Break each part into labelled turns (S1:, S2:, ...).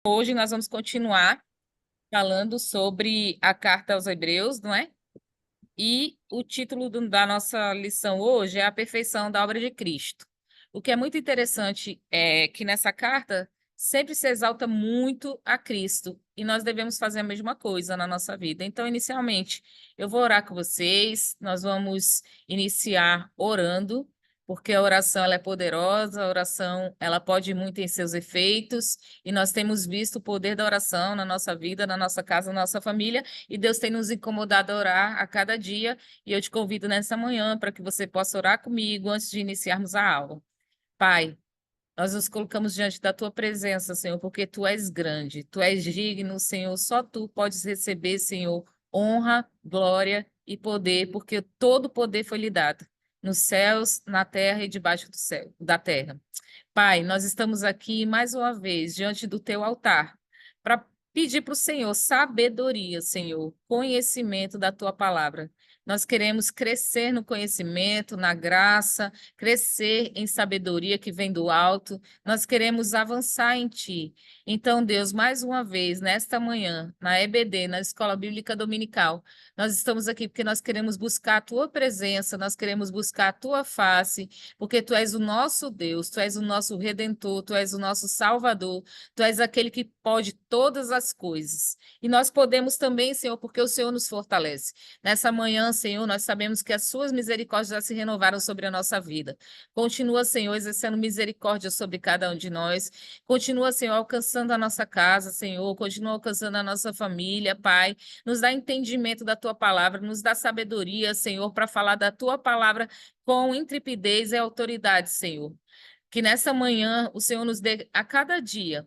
S1: Hoje nós vamos continuar falando sobre a carta aos Hebreus, não é? E o título da nossa lição hoje é A Perfeição da Obra de Cristo. O que é muito interessante é que nessa carta sempre se exalta muito a Cristo e nós devemos fazer a mesma coisa na nossa vida. Então, inicialmente, eu vou orar com vocês, nós vamos iniciar orando, porque a oração ela é poderosa, a oração ela pode muito em seus efeitos, e nós temos visto o poder da oração na nossa vida, na nossa casa, na nossa família, e Deus tem nos incomodado a orar a cada dia, e eu te convido nessa manhã para que você possa orar comigo antes de iniciarmos a aula. Pai, nós nos colocamos diante da tua presença, Senhor, porque tu és grande, tu és digno, Senhor, só tu podes receber, Senhor, honra, glória e poder, porque todo o poder foi lhe dado, nos céus, na terra e debaixo do céu, da terra. Pai, nós estamos aqui mais uma vez diante do teu altar para pedir para o Senhor sabedoria, Senhor, conhecimento da tua palavra. Nós queremos crescer no conhecimento, na graça, crescer em sabedoria que vem do alto. Nós queremos avançar em ti. Então, Deus, mais uma vez, nesta manhã, na EBD, na Escola Bíblica Dominical, nós estamos aqui porque nós queremos buscar a tua presença, nós queremos buscar a tua face, porque tu és o nosso Deus, tu és o nosso Redentor, tu és o nosso Salvador, tu és aquele que pode todas as coisas. E nós podemos também, Senhor, porque o Senhor nos fortalece. Nessa manhã, Senhor, nós sabemos que as suas misericórdias já se renovaram sobre a nossa vida. Continua, Senhor, exercendo misericórdia sobre cada um de nós. Continua, Senhor, alcançando a nossa casa, Senhor. Continua alcançando a nossa família, Pai. Nos dá entendimento da tua palavra, nos dá sabedoria, Senhor, para falar da tua palavra com intrepidez e autoridade, Senhor. Que nessa manhã o Senhor nos dê a cada dia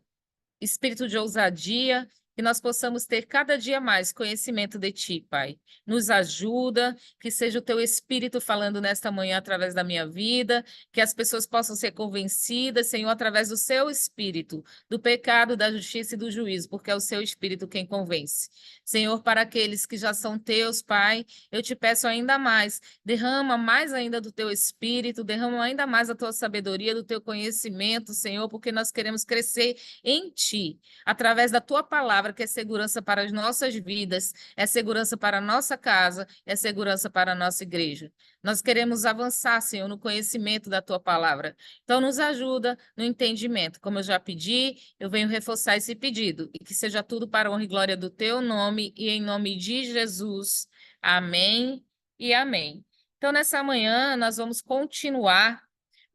S1: espírito de ousadia, que nós possamos ter cada dia mais conhecimento de Ti, Pai. Nos ajuda, que seja o Teu Espírito falando nesta manhã através da minha vida, que as pessoas possam ser convencidas, Senhor, através do Seu Espírito, do pecado, da justiça e do juízo, porque é o Seu Espírito quem convence. Senhor, para aqueles que já são Teus, Pai, eu te peço ainda mais, derrama mais ainda do Teu Espírito, derrama ainda mais a Tua sabedoria, do Teu conhecimento, Senhor, porque nós queremos crescer em Ti, através da Tua palavra, que é segurança para as nossas vidas, é segurança para a nossa casa, é segurança para a nossa igreja. Nós queremos avançar, Senhor, no conhecimento da Tua palavra. Então, nos ajuda no entendimento. Como eu já pedi, eu venho reforçar esse pedido, e que seja tudo para a honra e glória do Teu nome, e em nome de Jesus. Amém e amém. Então, nessa manhã, nós vamos continuar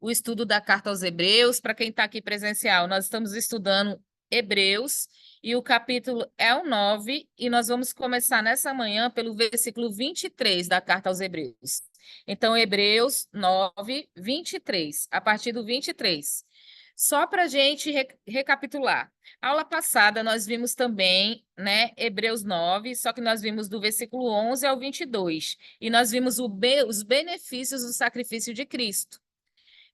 S1: o estudo da Carta aos Hebreus. Para quem está aqui presencial, nós estamos estudando Hebreus, e o capítulo é o 9, e nós vamos começar nessa manhã pelo versículo 23 da Carta aos Hebreus. Então, Hebreus 9, 23, a partir do 23. Só para a gente recapitular. Aula passada nós vimos também, né, Hebreus 9, só que nós vimos do versículo 11 ao 22, e nós vimos os benefícios do sacrifício de Cristo.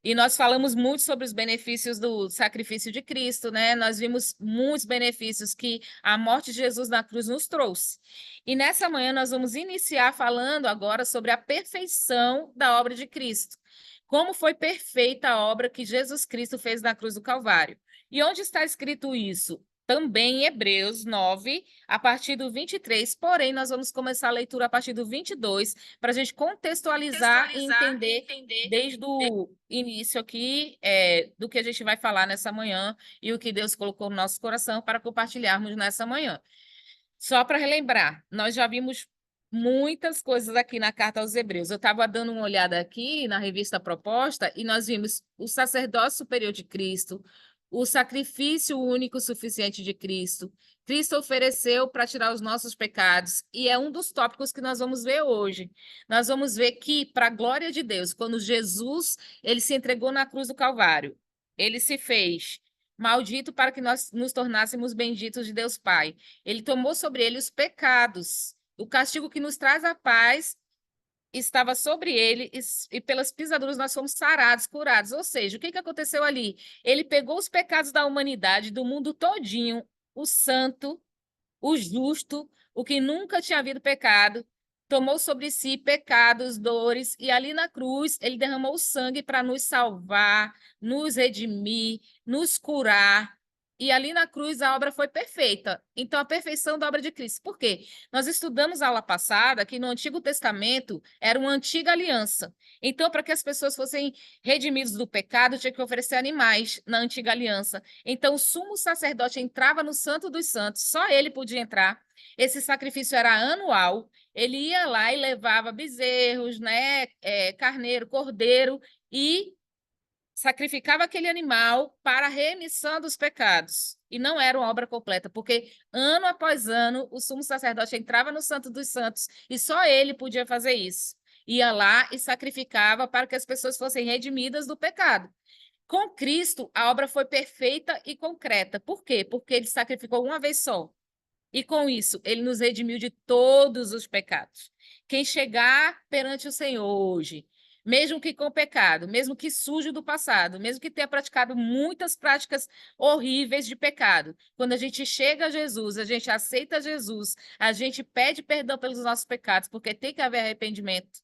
S1: E nós falamos muito sobre os benefícios do sacrifício de Cristo, né? Nós vimos muitos benefícios que a morte de Jesus na cruz nos trouxe. E nessa manhã nós vamos iniciar falando agora sobre a perfeição da obra de Cristo. Como foi perfeita a obra que Jesus Cristo fez na cruz do Calvário. E onde está escrito isso? Também em Hebreus 9, a partir do 23, porém, nós vamos começar a leitura a partir do 22, para a gente contextualizar e entender desde o início aqui do que a gente vai falar nessa manhã e o que Deus colocou no nosso coração para compartilharmos nessa manhã. Só para relembrar, nós já vimos muitas coisas aqui na Carta aos Hebreus. Eu estava dando uma olhada aqui na revista Proposta e nós vimos o sacerdócio superior de Cristo, o sacrifício único suficiente de Cristo. Cristo ofereceu para tirar os nossos pecados, e é um dos tópicos que nós vamos ver hoje. Nós vamos ver que, para a glória de Deus, quando Jesus ele se entregou na cruz do Calvário, ele se fez maldito para que nós nos tornássemos benditos de Deus Pai. Ele tomou sobre ele os pecados. O castigo que nos traz a paz estava sobre ele, e pelas pisaduras nós fomos sarados, curados. Ou seja, o que aconteceu ali? Ele pegou os pecados da humanidade, do mundo todinho, o santo, o justo, o que nunca tinha havido pecado, tomou sobre si pecados, dores, e ali na cruz ele derramou o sangue para nos salvar, nos redimir, nos curar. e ali na cruz a obra foi perfeita. Então, a perfeição da obra de Cristo. Por quê? Nós estudamos a aula passada que no Antigo Testamento era uma antiga aliança. Então, para que as pessoas fossem redimidas do pecado, tinha que oferecer animais na antiga aliança. Então, o sumo sacerdote entrava no Santo dos Santos, só ele podia entrar. Esse sacrifício era anual. Ele ia lá e levava bezerros, né, carneiro, cordeiro, e sacrificava aquele animal para a remissão dos pecados. E não era uma obra completa, porque ano após ano o sumo sacerdote entrava no Santo dos Santos e só ele podia fazer isso. Ia lá e sacrificava para que as pessoas fossem redimidas do pecado. Com Cristo, a obra foi perfeita e concreta. Por quê? Porque ele sacrificou uma vez só. E com isso, ele nos redimiu de todos os pecados. Quem chegar perante o Senhor hoje, mesmo que com pecado, mesmo que sujo do passado, mesmo que tenha praticado muitas práticas horríveis de pecado, quando a gente chega a Jesus, a gente aceita Jesus, a gente pede perdão pelos nossos pecados, porque tem que haver arrependimento.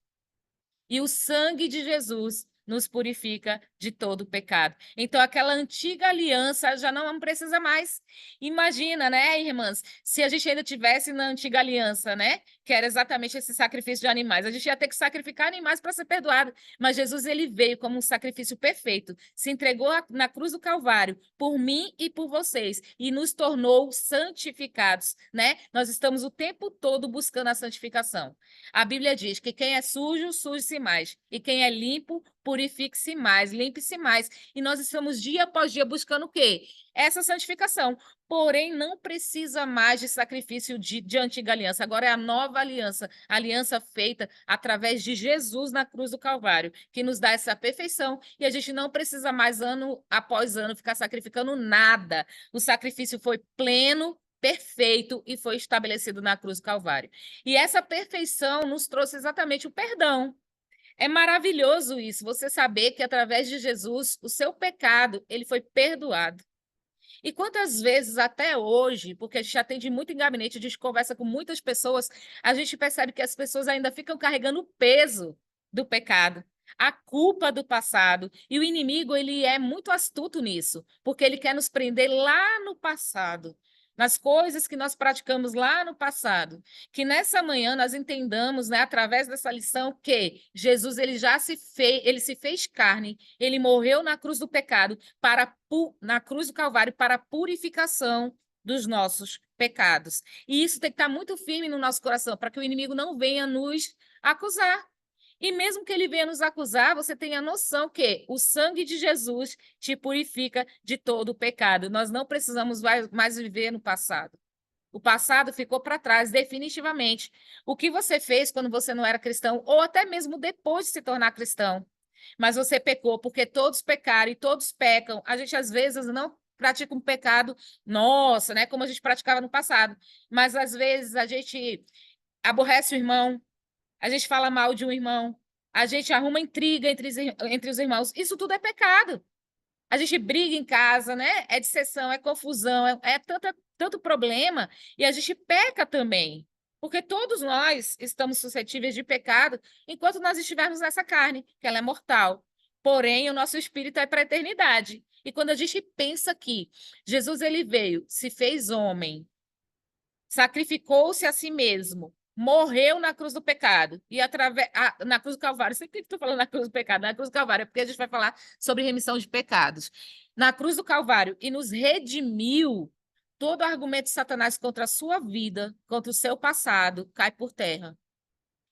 S1: E o sangue de Jesus nos purifica de todo o pecado. Então, aquela antiga aliança já não precisa mais. Imagina, né, irmãs, se a gente ainda tivesse na antiga aliança, né, que era exatamente esse sacrifício de animais, a gente ia ter que sacrificar animais para ser perdoado. Mas Jesus, ele veio como um sacrifício perfeito, se entregou na cruz do Calvário por mim e por vocês e nos tornou santificados, né? Nós estamos o tempo todo buscando a santificação. A Bíblia diz que quem é sujo, suje-se mais, e quem é limpo, purifique-se mais, limpe-se mais. E nós estamos dia após dia buscando o quê? Essa santificação. Porém, não precisa mais de sacrifício de antiga aliança. Agora é a nova aliança, a aliança feita através de Jesus na cruz do Calvário, que nos dá essa perfeição e a gente não precisa mais, ano após ano, ficar sacrificando nada. O sacrifício foi pleno, perfeito e foi estabelecido na cruz do Calvário. E essa perfeição nos trouxe exatamente o perdão. É maravilhoso isso, você saber que através de Jesus, o seu pecado, ele foi perdoado. E quantas vezes até hoje, porque a gente atende muito em gabinete, a gente conversa com muitas pessoas, a gente percebe que as pessoas ainda ficam carregando o peso do pecado, a culpa do passado. E o inimigo, ele é muito astuto nisso, porque ele quer nos prender lá no passado, nas coisas que nós praticamos lá no passado. Que nessa manhã nós entendamos, né, através dessa lição, que Jesus, ele já ele se fez carne, ele morreu na cruz do pecado na cruz do Calvário para a purificação dos nossos pecados. E isso tem que estar muito firme no nosso coração, para que o inimigo não venha nos acusar. E mesmo que ele venha nos acusar, você tenha a noção que o sangue de Jesus te purifica de todo o pecado. Nós não precisamos mais viver no passado. O passado ficou para trás, definitivamente. O que você fez quando você não era cristão, ou até mesmo depois de se tornar cristão, mas você pecou, porque todos pecaram e todos pecam. A gente, às vezes, não pratica um pecado, nossa, né, como a gente praticava no passado, mas às vezes a gente aborrece o irmão, a gente fala mal de um irmão, a gente arruma intriga entre os irmãos. Isso tudo é pecado. A gente briga em casa, né? É disseção, é confusão, é tanto problema, e a gente peca também. Porque todos nós estamos suscetíveis de pecado enquanto nós estivermos nessa carne, que ela é mortal. Porém, o nosso espírito é para a eternidade. E quando a gente pensa que Jesus, ele veio, se fez homem, sacrificou-se a si mesmo, morreu na cruz do pecado e na cruz do Calvário, sempre estou falando na cruz do pecado, na cruz do Calvário, é porque a gente vai falar sobre remissão de pecados. Na cruz do Calvário e nos redimiu, todo argumento de Satanás contra a sua vida, contra o seu passado, cai por terra.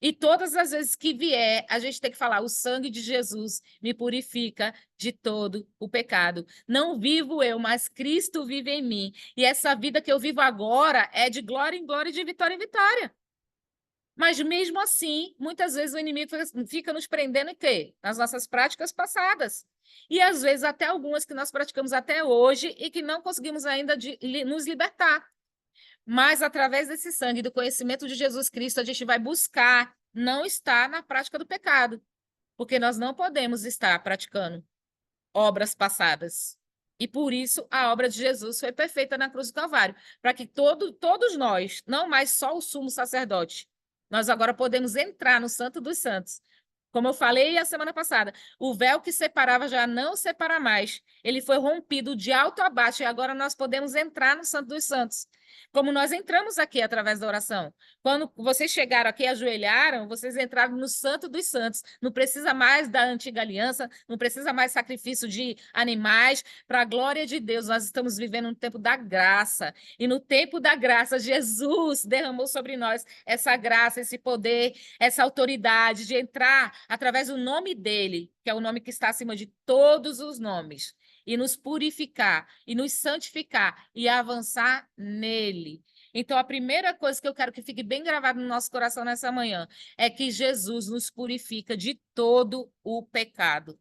S1: E todas as vezes que vier, a gente tem que falar: o sangue de Jesus me purifica de todo o pecado. Não vivo eu, mas Cristo vive em mim. E essa vida que eu vivo agora é de glória em glória e de vitória em vitória. Mas mesmo assim, muitas vezes o inimigo fica nos prendendo em quê? Nas nossas práticas passadas. E às vezes até algumas que nós praticamos até hoje e que não conseguimos ainda nos libertar. Mas através desse sangue, do conhecimento de Jesus Cristo, a gente vai buscar não estar na prática do pecado, porque nós não podemos estar praticando obras passadas. E por isso a obra de Jesus foi perfeita na cruz do Calvário, para que todos nós, não mais só o sumo sacerdote, nós agora podemos entrar no Santo dos Santos Como eu falei a semana passada, o véu que separava já não separa mais. Ele foi rompido de alto a baixo e agora nós podemos entrar no Santo dos Santos. Como nós entramos aqui através da oração. Quando vocês chegaram aqui e ajoelharam, vocês entraram no Santo dos Santos. Não precisa mais da antiga aliança, não precisa mais sacrifício de animais. Para a glória de Deus, nós estamos vivendo um tempo da graça. E no tempo da graça, Jesus derramou sobre nós essa graça, esse poder, essa autoridade de entrar através do nome dele, que é o nome que está acima de todos os nomes, e nos purificar, e nos santificar, e avançar nele. Então, a primeira coisa que eu quero que fique bem gravado no nosso coração nessa manhã é que Jesus nos purifica de todo o pecado.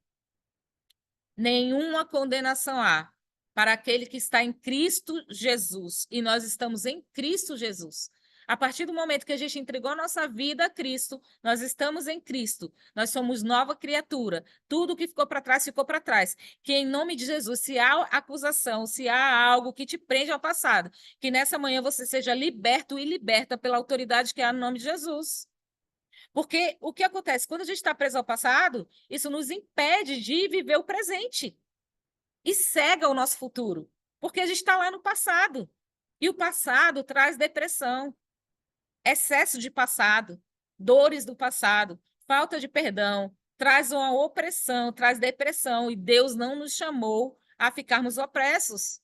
S1: Nenhuma condenação há para aquele que está em Cristo Jesus, e nós estamos em Cristo Jesus. A partir do momento que a gente entregou a nossa vida a Cristo, nós estamos em Cristo. Nós somos nova criatura. Tudo que ficou para trás, ficou para trás. Que em nome de Jesus, se há acusação, se há algo que te prende ao passado, que nessa manhã você seja liberto e liberta pela autoridade que há no nome de Jesus. Porque o que acontece? Quando a gente está preso ao passado, isso nos impede de viver o presente e cega o nosso futuro, porque a gente está lá no passado. E o passado traz depressão, excesso de passado, dores do passado, falta de perdão, traz uma opressão, traz depressão, e Deus não nos chamou a ficarmos opressos.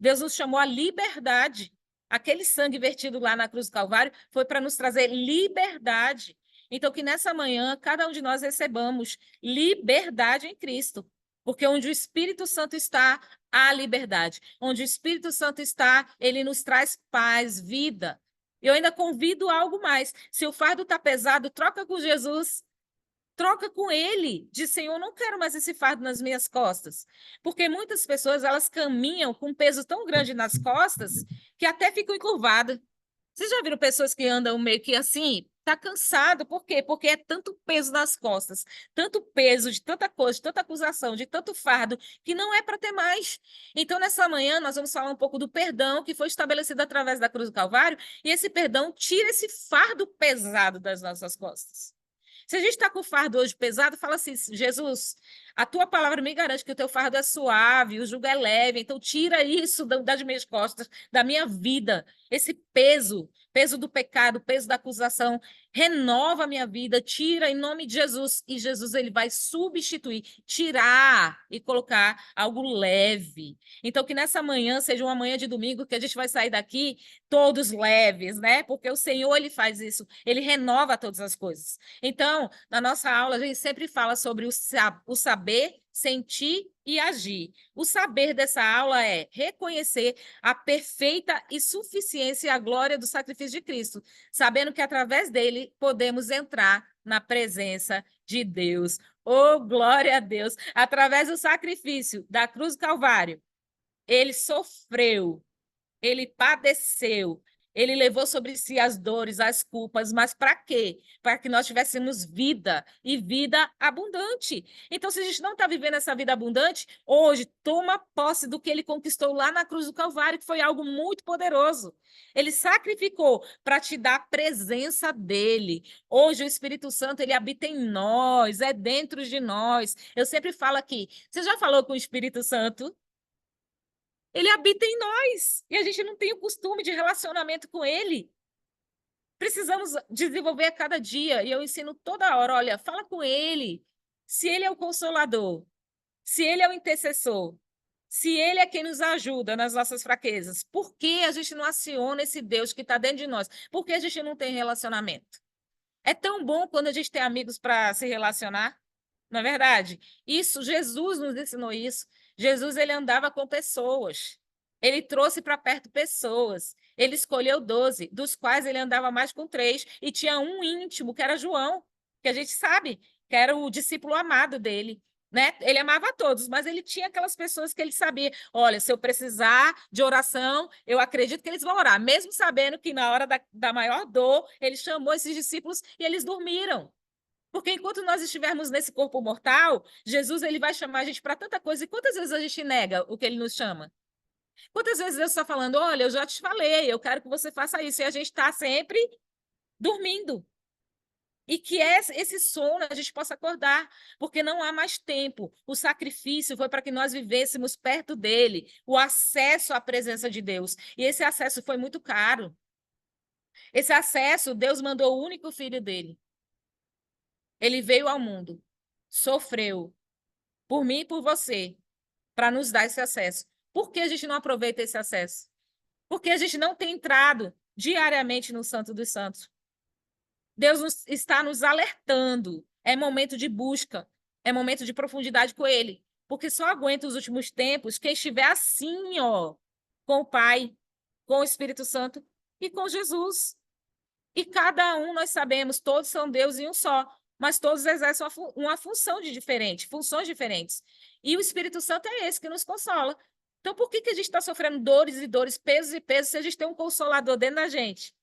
S1: Deus nos chamou à liberdade. Aquele sangue vertido lá na cruz do Calvário foi para nos trazer liberdade. Então, que nessa manhã, cada um de nós recebamos liberdade em Cristo. Porque onde o Espírito Santo está, há liberdade. Onde o Espírito Santo está, ele nos traz paz, vida. Eu ainda convido algo mais. Se o fardo está pesado, troca com Jesus. Troca com ele. Diz, Senhor, não quero mais esse fardo nas minhas costas. Porque muitas pessoas, elas caminham com um peso tão grande nas costas que até ficam encurvadas. Vocês já viram pessoas que andam meio que assim? Tá cansado, por quê? Porque é tanto peso nas costas, tanto peso de tanta coisa, de tanta acusação, de tanto fardo, que não é para ter mais. Então, nessa manhã, nós vamos falar um pouco do perdão que foi estabelecido através da cruz do Calvário, e esse perdão tira esse fardo pesado das nossas costas. Se a gente está com o fardo hoje pesado, fala assim, Jesus, a tua palavra me garante que o teu fardo é suave, o jugo é leve, então tira isso das minhas costas, da minha vida, esse peso, peso do pecado, peso da acusação, renova a minha vida, tira em nome de Jesus, e Jesus ele vai substituir, tirar e colocar algo leve. Então que nessa manhã seja uma manhã de domingo que a gente vai sair daqui todos leves, né? Porque o Senhor ele faz isso, ele renova todas as coisas. Então, na nossa aula a gente sempre fala sobre o saber, sentir e agir. O saber dessa aula é reconhecer a perfeita e suficiência e a glória do sacrifício de Cristo, sabendo que através dele podemos entrar na presença de Deus. Oh, glória a Deus! Através do sacrifício da cruz do Calvário, ele sofreu, ele padeceu, ele levou sobre si as dores, as culpas, mas para quê? Para que nós tivéssemos vida e vida abundante. Então, se a gente não está vivendo essa vida abundante, hoje toma posse do que ele conquistou lá na cruz do Calvário, que foi algo muito poderoso. Ele sacrificou para te dar a presença dele. Hoje o Espírito Santo ele habita em nós, é dentro de nós. Eu sempre falo aqui, você já falou com o Espírito Santo? Ele habita em nós e a gente não tem o costume de relacionamento com ele. Precisamos desenvolver a cada dia e eu ensino toda hora, olha, fala com ele. Se ele é o consolador, se ele é o intercessor, se ele é quem nos ajuda nas nossas fraquezas, por que a gente não aciona esse Deus que está dentro de nós? Por que a gente não tem relacionamento? É tão bom quando a gente tem amigos para se relacionar, não é verdade? Isso, Jesus nos ensinou isso. Jesus, ele andava com pessoas. Ele trouxe para perto pessoas. Ele escolheu 12, dos quais ele andava mais com 3, e tinha um íntimo, que era João, que a gente sabe, que era o discípulo amado dele. Né? Ele amava a todos, mas ele tinha aquelas pessoas que ele sabia, olha, se eu precisar de oração, eu acredito que eles vão orar, mesmo sabendo que na hora da maior dor, ele chamou esses discípulos e eles dormiram. Porque enquanto nós estivermos nesse corpo mortal, Jesus ele vai chamar a gente para tanta coisa. E quantas vezes a gente nega o que ele nos chama? Quantas vezes Deus está falando, olha, eu já te falei, eu quero que você faça isso, e a gente está sempre dormindo. E que esse sono a gente possa acordar, porque não há mais tempo. O sacrifício foi para que nós vivêssemos perto dele, o acesso à presença de Deus. E esse acesso foi muito caro. Esse acesso, Deus mandou o único filho dele. Ele veio ao mundo, sofreu por mim e por você, para nos dar esse acesso. Por que a gente não aproveita esse acesso? Porque a gente não tem entrado diariamente no Santo dos Santos. Deus está nos alertando. É momento de busca, é momento de profundidade com Ele. Porque só aguenta os últimos tempos quem estiver assim, ó, com o Pai, com o Espírito Santo e com Jesus. E cada um, nós sabemos, todos são Deus em um só, mas todos exercem uma função diferente, funções diferentes. E o Espírito Santo é esse que nos consola. Então, por que a gente está sofrendo dores e dores, pesos e pesos, se a gente tem um consolador dentro da gente?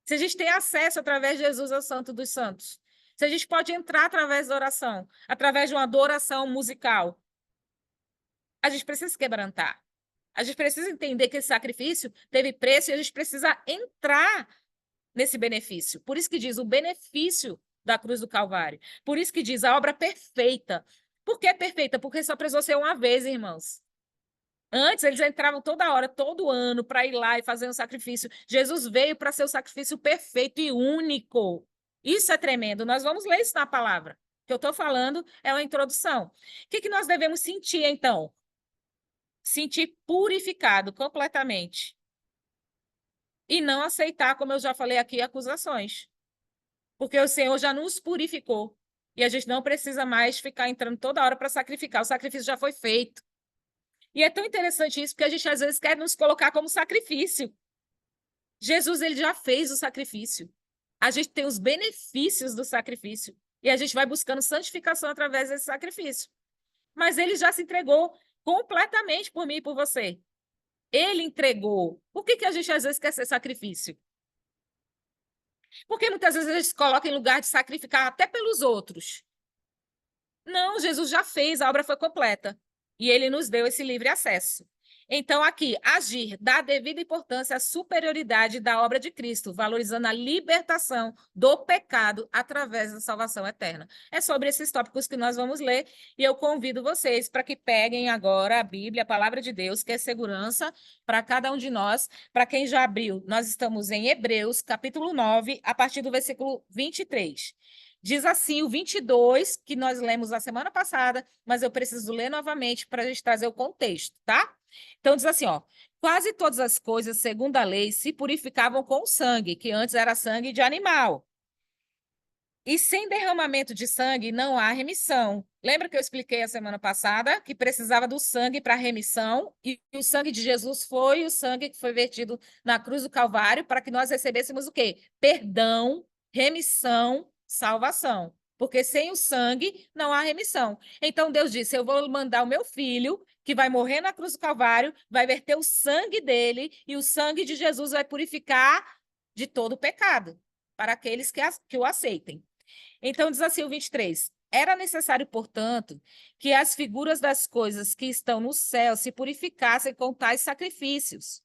S1: Se a gente tem acesso através de Jesus ao Santo dos Santos, se a gente pode entrar através da oração, através de uma adoração musical, a gente precisa se quebrantar. A gente precisa entender que esse sacrifício teve preço e a gente precisa entrar nesse benefício. Por isso que diz o benefício da cruz do Calvário. Por isso que diz a obra perfeita. Por que perfeita? Porque só precisou ser uma vez, irmãos. Antes, eles entravam toda hora, todo ano, para ir lá e fazer um sacrifício. Jesus veio para ser o sacrifício perfeito e único. Isso é tremendo. Nós vamos ler isso na palavra. O que eu estou falando é uma introdução. O que nós devemos sentir, então? Sentir purificado completamente. E não aceitar, como eu já falei aqui, acusações. Porque o Senhor já nos purificou. E a gente não precisa mais ficar entrando toda hora para sacrificar. O sacrifício já foi feito. E é tão interessante isso, porque a gente às vezes quer nos colocar como sacrifício. Jesus, ele já fez o sacrifício. A gente tem os benefícios do sacrifício. E a gente vai buscando santificação através desse sacrifício. Mas ele já se entregou completamente por mim e por você. Ele entregou. Por que a gente às vezes quer ser sacrifício? Porque muitas vezes a gente se coloca em lugar de sacrificar até pelos outros. Não, Jesus já fez, a obra foi completa. E ele nos deu esse livre acesso. Então, aqui, agir, dá devida importância à superioridade da obra de Cristo, valorizando a libertação do pecado através da salvação eterna. É sobre esses tópicos que nós vamos ler, e eu convido vocês para que peguem agora a Bíblia, a palavra de Deus, que é segurança para cada um de nós. Para quem já abriu, nós estamos em Hebreus, capítulo 9, a partir do versículo 23. Diz assim o 22, que nós lemos a semana passada, mas eu preciso ler novamente para a gente trazer o contexto, tá? Então, diz assim, ó, quase todas as coisas, segundo a lei, se purificavam com sangue, que antes era sangue de animal. E sem derramamento de sangue não há remissão. Lembra que eu expliquei a semana passada que precisava do sangue para remissão? E o sangue de Jesus foi o sangue que foi vertido na cruz do Calvário para que nós recebêssemos o quê? Perdão, remissão, salvação. Porque sem o sangue não há remissão. Então Deus disse: eu vou mandar o meu filho, que vai morrer na cruz do Calvário, vai verter o sangue dele, e o sangue de Jesus vai purificar de todo o pecado, para aqueles que o aceitem. Então, diz assim o 23. Era necessário, portanto, que as figuras das coisas que estão no céu se purificassem com tais sacrifícios,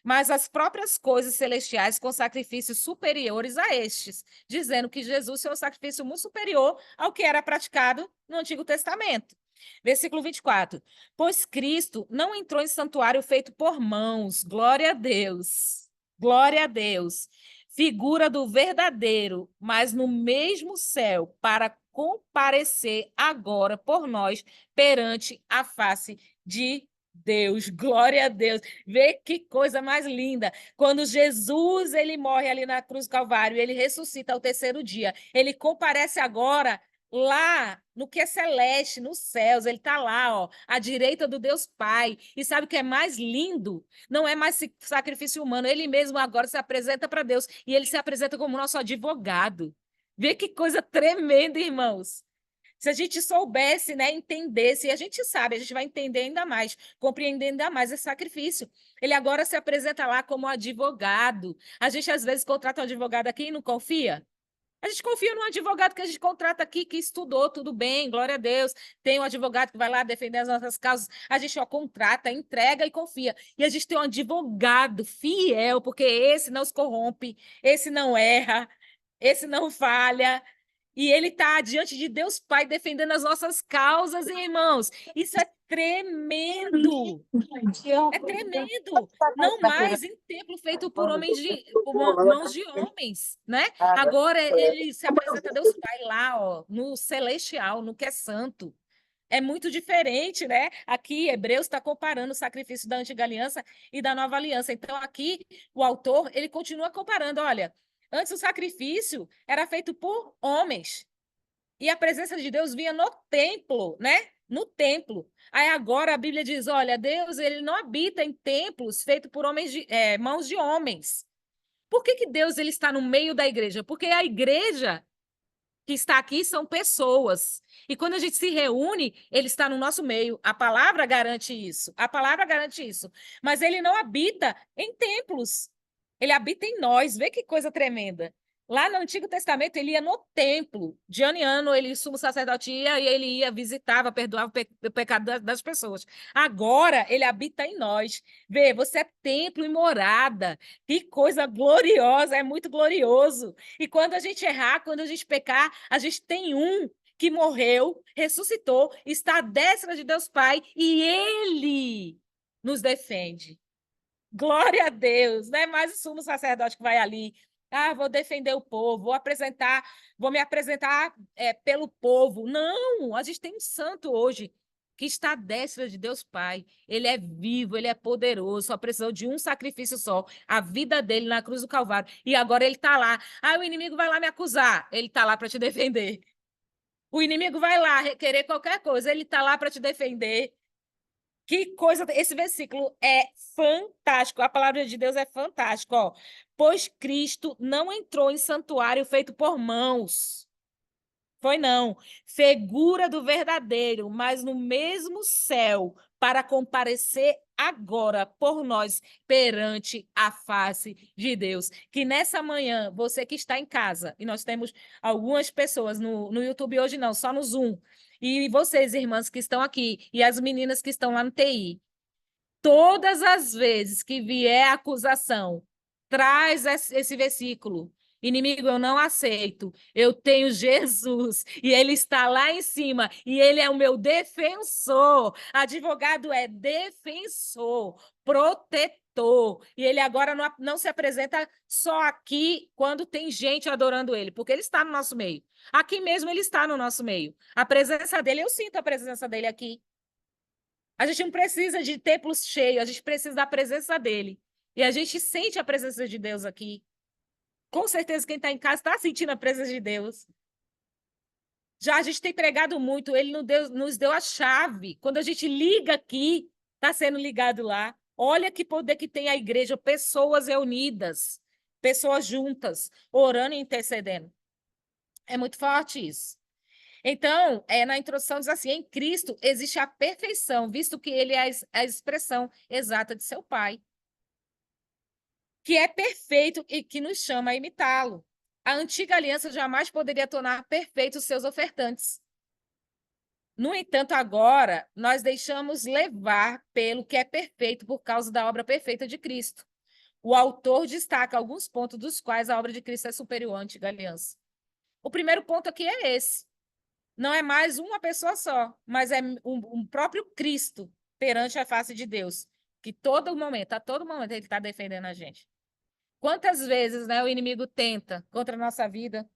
S1: mas as próprias coisas celestiais com sacrifícios superiores a estes, dizendo que Jesus é um sacrifício muito superior ao que era praticado no Antigo Testamento. Versículo 24. Pois Cristo não entrou em santuário feito por mãos, glória a Deus, glória a Deus, figura do verdadeiro, mas no mesmo céu, para comparecer agora por nós perante a face de Deus. Glória a Deus. Vê que coisa mais linda. Quando Jesus ele morre ali na cruz do Calvário, ele ressuscita ao terceiro dia. Ele comparece agora lá no que é celeste, nos céus. Ele está lá, ó, à direita do Deus Pai. E sabe o que é mais lindo? Não é mais sacrifício humano. Ele mesmo agora se apresenta para Deus e ele se apresenta como nosso advogado. Vê que coisa tremenda, irmãos. Se a gente soubesse, né, entendesse, e a gente sabe, a gente vai entender ainda mais, compreender ainda mais esse sacrifício. Ele agora se apresenta lá como advogado. A gente, às vezes, contrata um advogado aqui e não confia. A gente confia num advogado que a gente contrata aqui, que estudou, tudo bem, glória a Deus. Tem um advogado que vai lá defender as nossas causas. A gente ó, contrata, entrega e confia. E a gente tem um advogado fiel, porque esse não se corrompe, esse não erra, esse não falha. E ele está diante de Deus Pai defendendo as nossas causas, irmãos. Isso é tremendo. É tremendo. Não mais em templo feito por mãos de homens, né? Agora ele se apresenta a Deus Pai lá, ó, no celestial, no que é santo. É muito diferente, né? Aqui, Hebreus está comparando o sacrifício da antiga aliança e da nova aliança. Então, aqui, o autor, ele continua comparando. Olha, antes o sacrifício era feito por homens. E a presença de Deus vinha no templo, né? No templo. Aí agora a Bíblia diz, olha, Deus, ele não habita em templos feitos por mãos de homens. Por que Deus ele está no meio da igreja? Porque a igreja que está aqui são pessoas. E quando a gente se reúne, ele está no nosso meio. A palavra garante isso. A palavra garante isso. Mas ele não habita em templos. Ele habita em nós. Vê que coisa tremenda. Lá no Antigo Testamento, ele ia no templo. De ano em ano, ele, sumo sacerdote, ia e ele ia, visitava, perdoava o pecado das pessoas. Agora, ele habita em nós. Vê, você é templo e morada. Que coisa gloriosa, é muito glorioso. E quando a gente errar, quando a gente pecar, a gente tem um que morreu, ressuscitou, está à destra de Deus Pai e ele nos defende. Glória a Deus, não é mais o sumo sacerdote que vai ali. Ah, vou defender o povo, vou me apresentar pelo povo. Não, a gente tem um santo hoje que está à destra de Deus Pai. Ele é vivo, ele é poderoso, só precisou de um sacrifício só, a vida dele na cruz do Calvário. E agora ele está lá. Ah, o inimigo vai lá me acusar. Ele está lá para te defender. O inimigo vai lá querer qualquer coisa, ele está lá para te defender. Que coisa, esse versículo é fantástico, a palavra de Deus é fantástica, ó. Pois Cristo não entrou em santuário feito por mãos. Foi não, figura do verdadeiro, mas no mesmo céu, para comparecer agora por nós perante a face de Deus. Que nessa manhã, você que está em casa, e nós temos algumas pessoas no YouTube hoje não, só no Zoom, e vocês, irmãs que estão aqui, e as meninas que estão lá no TI, todas as vezes que vier a acusação, traz esse versículo. Inimigo, eu não aceito. Eu tenho Jesus e ele está lá em cima e ele é o meu defensor. Advogado é defensor, protetor. E ele agora não se apresenta só aqui quando tem gente adorando ele, porque ele está no nosso meio. Aqui mesmo ele está no nosso meio. A presença dele, eu sinto a presença dele aqui. A gente não precisa de templos cheios, a gente precisa da presença dele. E a gente sente a presença de Deus aqui. Com certeza quem está em casa está sentindo a presença de Deus. Já a gente tem pregado muito, ele nos deu a chave. Quando a gente liga aqui, está sendo ligado lá. Olha que poder que tem a igreja, pessoas reunidas, pessoas juntas, orando e intercedendo. É muito forte isso. Então, na introdução diz assim, em Cristo existe a perfeição, visto que ele é a expressão exata de seu Pai, que é perfeito e que nos chama a imitá-lo. A antiga aliança jamais poderia tornar perfeitos seus ofertantes. No entanto, agora, nós deixamos levar pelo que é perfeito por causa da obra perfeita de Cristo. O autor destaca alguns pontos dos quais a obra de Cristo é superior à antiga aliança. O primeiro ponto aqui é esse. Não é mais uma pessoa só, mas é um próprio Cristo perante a face de Deus, que a todo momento, ele está defendendo a gente. Quantas vezes, né, o inimigo tenta contra a nossa vida,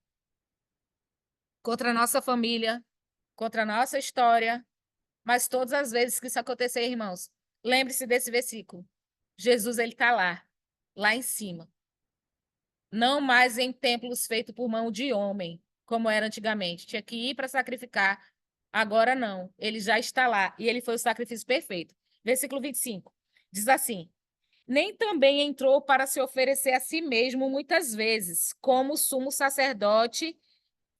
S1: contra a nossa família, contra a nossa história, mas todas as vezes que isso acontecer, irmãos, lembre-se desse versículo. Jesus, ele está lá em cima. Não mais em templos feitos por mão de homem, como era antigamente. Tinha que ir para sacrificar. Agora não. Ele já está lá. E ele foi o sacrifício perfeito. Versículo 25. Diz assim: nem também entrou para se oferecer a si mesmo muitas vezes, como o sumo sacerdote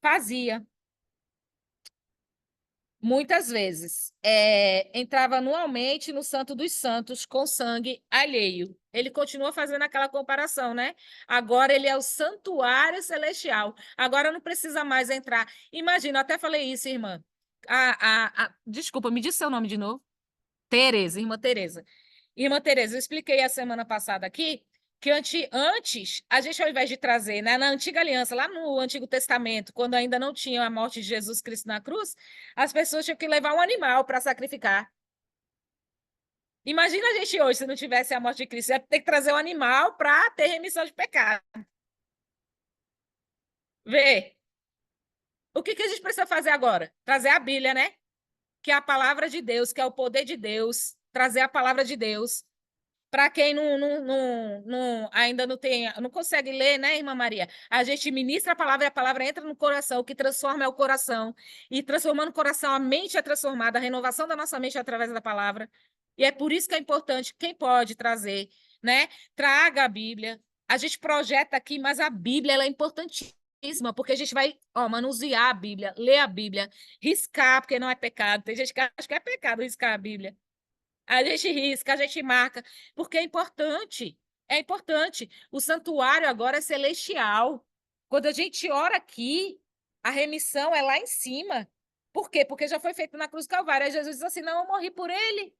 S1: fazia. Muitas vezes. Entrava anualmente no Santo dos Santos com sangue alheio. Ele continua fazendo aquela comparação, né? Agora ele é o santuário celestial. Agora não precisa mais entrar. Imagina, eu até falei isso, irmã. Desculpa, me diz seu nome de novo. Tereza, irmã Tereza. Irmã Tereza, eu expliquei a semana passada aqui que antes, a gente, ao invés de trazer, né, na antiga aliança, lá no Antigo Testamento, quando ainda não tinha a morte de Jesus Cristo na cruz, as pessoas tinham que levar um animal para sacrificar. Imagina a gente hoje, se não tivesse a morte de Cristo, ia ter que trazer um animal para ter remissão de pecado. Vê, o que a gente precisa fazer agora? Trazer a Bíblia, né? Que é a palavra de Deus, que é o poder de Deus, trazer a palavra de Deus. Para quem ainda não tem, não consegue ler, né, irmã Maria? A gente ministra a palavra e a palavra entra no coração, o que transforma é o coração. E transformando o coração, a mente é transformada, a renovação da nossa mente é através da palavra. E é por isso que é importante, quem pode trazer, né? Traga a Bíblia. A gente projeta aqui, mas a Bíblia ela é importantíssima, porque a gente vai, ó, manusear a Bíblia, ler a Bíblia, riscar, porque não é pecado. Tem gente que acha que é pecado riscar a Bíblia. A gente risca, a gente marca, porque é importante. É importante. O santuário agora é celestial. Quando a gente ora aqui, a remissão é lá em cima. Por quê? Porque já foi feito na cruz do Calvário. Aí Jesus diz assim: não, eu morri por ele.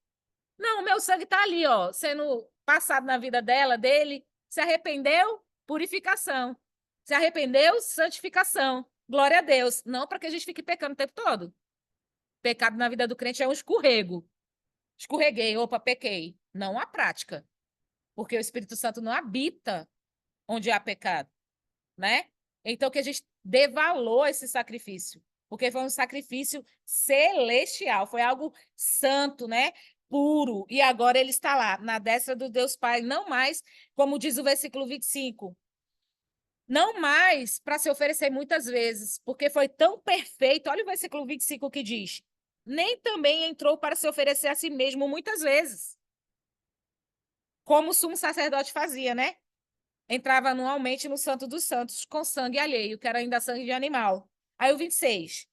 S1: Não, o meu sangue está ali, ó, sendo passado na vida dela, dele. Se arrependeu, purificação. Se arrependeu, santificação. Glória a Deus. Não para que a gente fique pecando o tempo todo. Pecado na vida do crente é um escorrego. Escorreguei, opa, pequei. Não há prática, porque o Espírito Santo não habita onde há pecado, né? Então, que a gente dê valor a esse sacrifício, porque foi um sacrifício celestial, foi algo santo, né? Puro. E agora ele está lá, na destra do Deus Pai, não mais, como diz o versículo 25, não mais para se oferecer muitas vezes, porque foi tão perfeito. Olha o versículo 25 que diz: nem também entrou para se oferecer a si mesmo muitas vezes, como o sumo sacerdote fazia, né? Entrava anualmente no Santo dos Santos com sangue alheio, que era ainda sangue de animal. Aí o 26.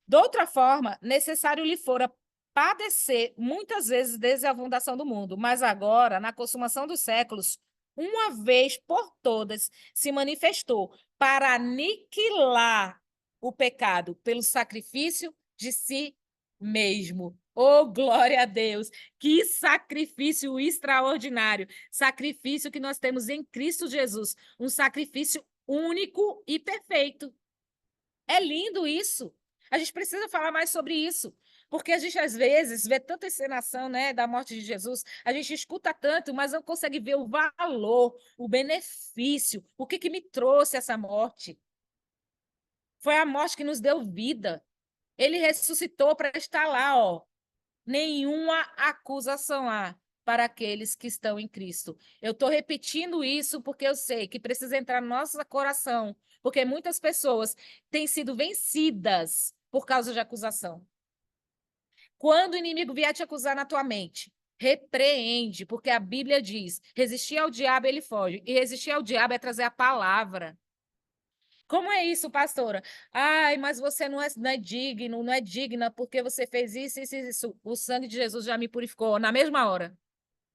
S1: De outra forma, necessário lhe fora padecer muitas vezes desde a fundação do mundo, mas agora, na consumação dos séculos, uma vez por todas, se manifestou para aniquilar o pecado pelo sacrifício de si mesmo. Oh, glória a Deus! Que sacrifício extraordinário! Sacrifício que nós temos em Cristo Jesus, um sacrifício único e perfeito. É lindo isso. A gente precisa falar mais sobre isso, porque a gente às vezes vê tanta encenação, né, da morte de Jesus, a gente escuta tanto, mas não consegue ver o valor, o benefício, o que me trouxe essa morte. Foi a morte que nos deu vida. Ele ressuscitou para estar lá, ó. Nenhuma acusação há para aqueles que estão em Cristo. Eu estou repetindo isso porque eu sei que precisa entrar no nosso coração, porque muitas pessoas têm sido vencidas por causa de acusação. Quando o inimigo vier te acusar na tua mente, repreende, porque a Bíblia diz: resistir ao diabo, ele foge. E resistir ao diabo é trazer a palavra. Como é isso, pastora? Ai, mas você não é digno, não é digna porque você fez isso, isso, isso. O sangue de Jesus já me purificou na mesma hora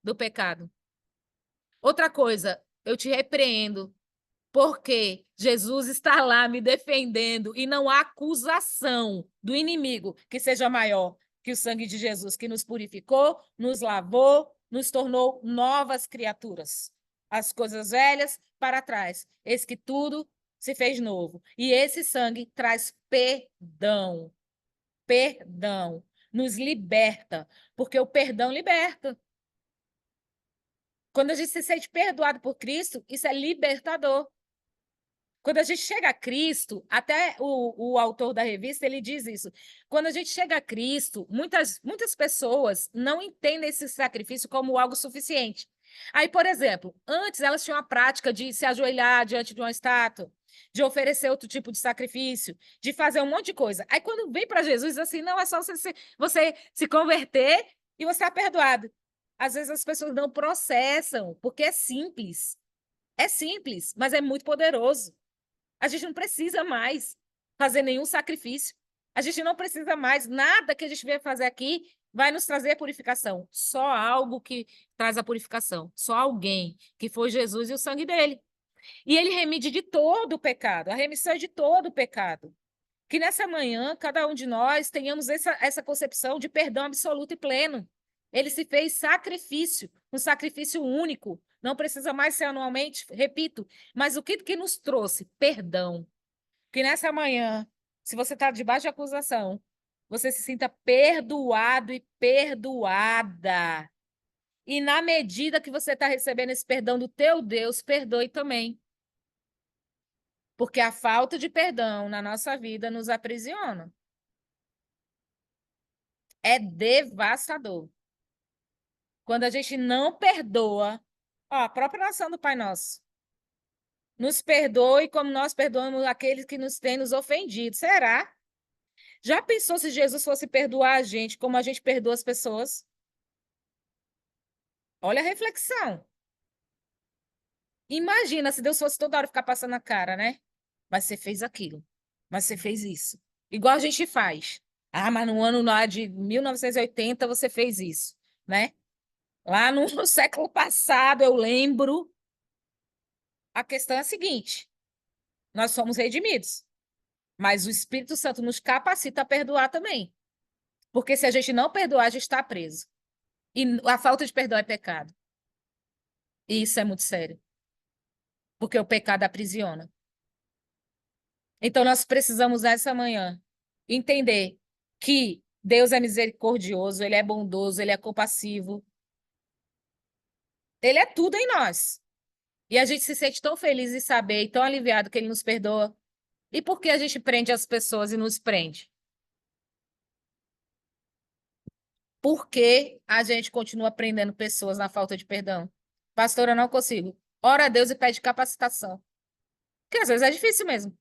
S1: do pecado. Outra coisa, eu te repreendo porque Jesus está lá me defendendo e não há acusação do inimigo que seja maior que o sangue de Jesus, que nos purificou, nos lavou, nos tornou novas criaturas. As coisas velhas para trás. Eis que tudo se fez novo. E esse sangue traz perdão. Perdão. Nos liberta, porque o perdão liberta. Quando a gente se sente perdoado por Cristo, isso é libertador. Quando a gente chega a Cristo, até o autor da revista, ele diz isso. Quando a gente chega a Cristo, muitas pessoas não entendem esse sacrifício como algo suficiente. Aí, por exemplo, antes elas tinham a prática de se ajoelhar diante de uma estátua, de oferecer outro tipo de sacrifício, de fazer um monte de coisa. Aí, quando vem para Jesus, assim, não, é só você se converter e você é perdoado. Às vezes as pessoas não processam, porque é simples. É simples, mas é muito poderoso. A gente não precisa mais fazer nenhum sacrifício. A gente não precisa mais, nada que a gente venha fazer aqui vai nos trazer a purificação. Só algo que traz a purificação. Só alguém, que foi Jesus e o sangue dele. E ele remide de todo o pecado, a remissão é de todo o pecado. Que nessa manhã, cada um de nós tenhamos essa concepção de perdão absoluto e pleno. Ele se fez sacrifício, um sacrifício único, não precisa mais ser anualmente, repito, mas o que nos trouxe? Perdão. Que nessa manhã, se você está debaixo de acusação, você se sinta perdoado e perdoada. E na medida que você está recebendo esse perdão do teu Deus, perdoe também. Porque a falta de perdão na nossa vida nos aprisiona. É devastador. Quando a gente não perdoa, ó, a própria oração do Pai Nosso. Nos perdoe como nós perdoamos aqueles que nos têm nos ofendido. Será? Já pensou se Jesus fosse perdoar a gente como a gente perdoa as pessoas? Olha a reflexão. Imagina se Deus fosse toda hora ficar passando a cara, né? Mas você fez aquilo. Mas você fez isso. Igual a gente faz. Ah, mas no ano lá de 1980 você fez isso, né? Lá no século passado, eu lembro. A questão é a seguinte: nós somos redimidos, mas o Espírito Santo nos capacita a perdoar também. Porque se a gente não perdoar, a gente está preso. E a falta de perdão é pecado. E isso é muito sério, porque o pecado aprisiona. Então, nós precisamos, nessa manhã, entender que Deus é misericordioso, Ele é bondoso, Ele é compassivo. Ele é tudo em nós. E a gente se sente tão feliz em saber e tão aliviado que Ele nos perdoa. E por que a gente prende as pessoas e nos prende? Por que a gente continua prendendo pessoas na falta de perdão? Pastora, eu não consigo. Ora a Deus e pede capacitação. Porque às vezes é difícil mesmo.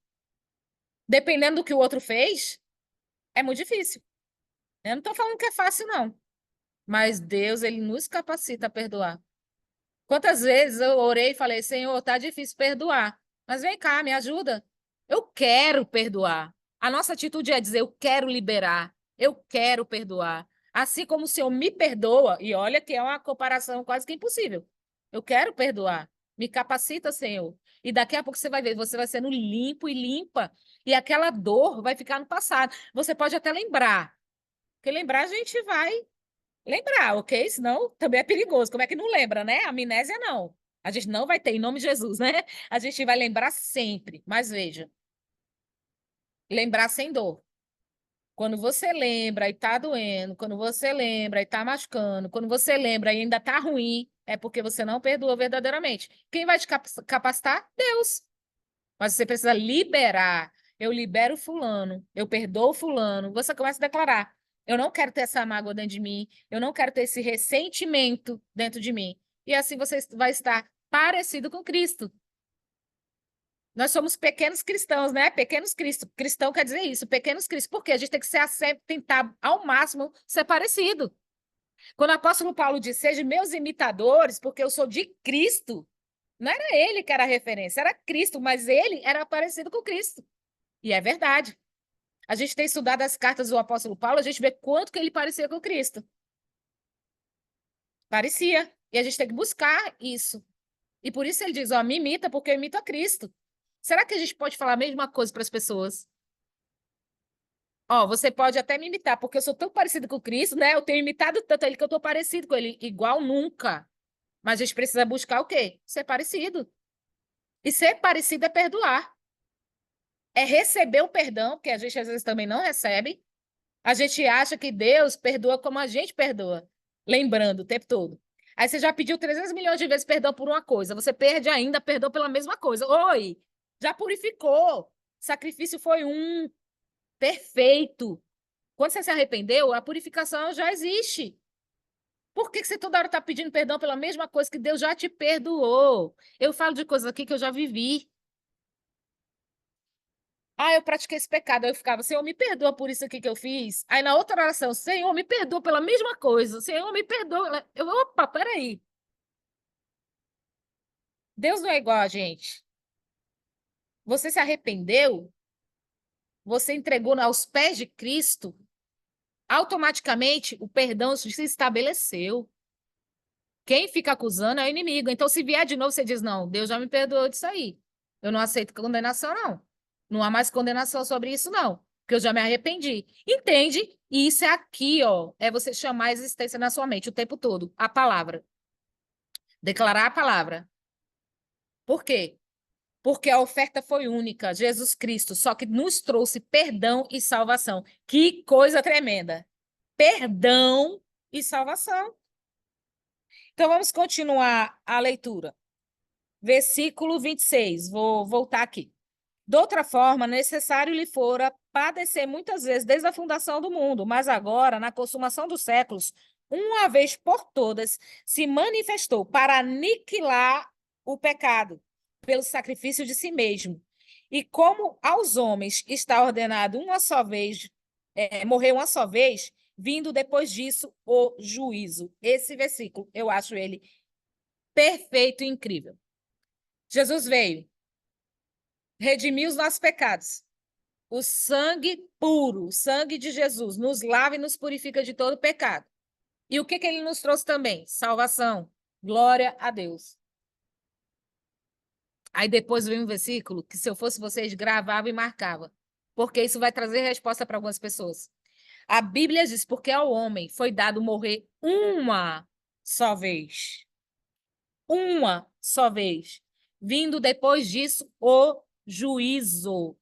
S1: Dependendo do que o outro fez, é muito difícil. Eu não estou falando que é fácil, não. Mas Deus, Ele nos capacita a perdoar. Quantas vezes eu orei e falei, Senhor, tá difícil perdoar. Mas vem cá, me ajuda. Eu quero perdoar. A nossa atitude é dizer, eu quero liberar. Eu quero perdoar. Assim como o Senhor me perdoa, e olha que é uma comparação quase que impossível. Eu quero perdoar. Me capacita, Senhor. E daqui a pouco você vai ver, você vai sendo limpo e limpa. E aquela dor vai ficar no passado. Você pode até lembrar. Porque lembrar a gente vai lembrar, ok? Senão também é perigoso. Como é que não lembra, né? Amnésia não. A gente não vai ter, em nome de Jesus, né? A gente vai lembrar sempre. Mas veja, lembrar sem dor. Quando você lembra e tá doendo, quando você lembra e tá machucando, quando você lembra e ainda tá ruim, é porque você não perdoou verdadeiramente. Quem vai te capacitar? Deus. Mas você precisa liberar. Eu libero fulano, eu perdoo fulano. Você começa a declarar: eu não quero ter essa mágoa dentro de mim, eu não quero ter esse ressentimento dentro de mim. E assim você vai estar parecido com Cristo. Nós somos pequenos cristãos, né? Pequenos Cristo. Cristão quer dizer isso, pequenos Cristo. Por quê? A gente tem que tentar ao máximo ser parecido. Quando o apóstolo Paulo diz: sejam meus imitadores, porque eu sou de Cristo. Não era ele que era a referência, era Cristo, mas ele era parecido com Cristo. E é verdade. A gente tem estudado as cartas do apóstolo Paulo, a gente vê quanto que ele parecia com Cristo. Parecia. E a gente tem que buscar isso. E por isso ele diz, ó, me imita porque eu imito a Cristo. Será que a gente pode falar a mesma coisa para as pessoas? Ó, você pode até me imitar, porque eu sou tão parecido com Cristo, né? Eu tenho imitado tanto ele que eu tô parecido com ele, igual nunca. Mas a gente precisa buscar o quê? Ser parecido. E ser parecido é perdoar. É receber o perdão, que a gente às vezes também não recebe. A gente acha que Deus perdoa como a gente perdoa, lembrando o tempo todo. Aí você já pediu 300 milhões de vezes perdão por uma coisa, você perde ainda perdão pela mesma coisa. Oi, já purificou. Sacrifício foi um perfeito. Quando você se arrependeu, a purificação já existe. Por que você toda hora está pedindo perdão pela mesma coisa que Deus já te perdoou? Eu falo de coisas aqui que eu já vivi. Ah, eu pratiquei esse pecado. Aí eu ficava, Senhor, me perdoa por isso aqui que eu fiz. Aí na outra oração, Senhor, me perdoa pela mesma coisa. Senhor, me perdoa. Opa, peraí. Deus não é igual a gente. Você se arrependeu, você entregou aos pés de Cristo, automaticamente o perdão se estabeleceu. Quem fica acusando é o inimigo. Então, se vier de novo, você diz, não, Deus já me perdoou disso aí. Eu não aceito condenação, não. Não há mais condenação sobre isso, não. Porque eu já me arrependi. Entende? E isso é aqui, ó. É você chamar a existência na sua mente o tempo todo. A palavra. Declarar a palavra. Por quê? Porque a oferta foi única, Jesus Cristo, só que nos trouxe perdão e salvação. Que coisa tremenda! Perdão e salvação. Então vamos continuar a leitura. Versículo 26. Vou voltar aqui. De outra forma, necessário lhe fora padecer muitas vezes desde a fundação do mundo, mas agora, na consumação dos séculos, uma vez por todas, se manifestou para aniquilar o pecado pelo sacrifício de si mesmo. E como aos homens está ordenado uma só vez, morrer uma só vez, vindo depois disso o juízo. Esse versículo, eu acho ele perfeito e incrível. Jesus veio redimir os nossos pecados. O sangue puro, o sangue de Jesus, nos lava e nos purifica de todo pecado. E o que ele nos trouxe também? Salvação. Glória a Deus. Aí depois vem um versículo que, se eu fosse vocês, gravava e marcava, porque isso vai trazer resposta para algumas pessoas. A Bíblia diz: porque ao homem foi dado morrer uma só vez. Uma só vez. Vindo depois disso o juízo.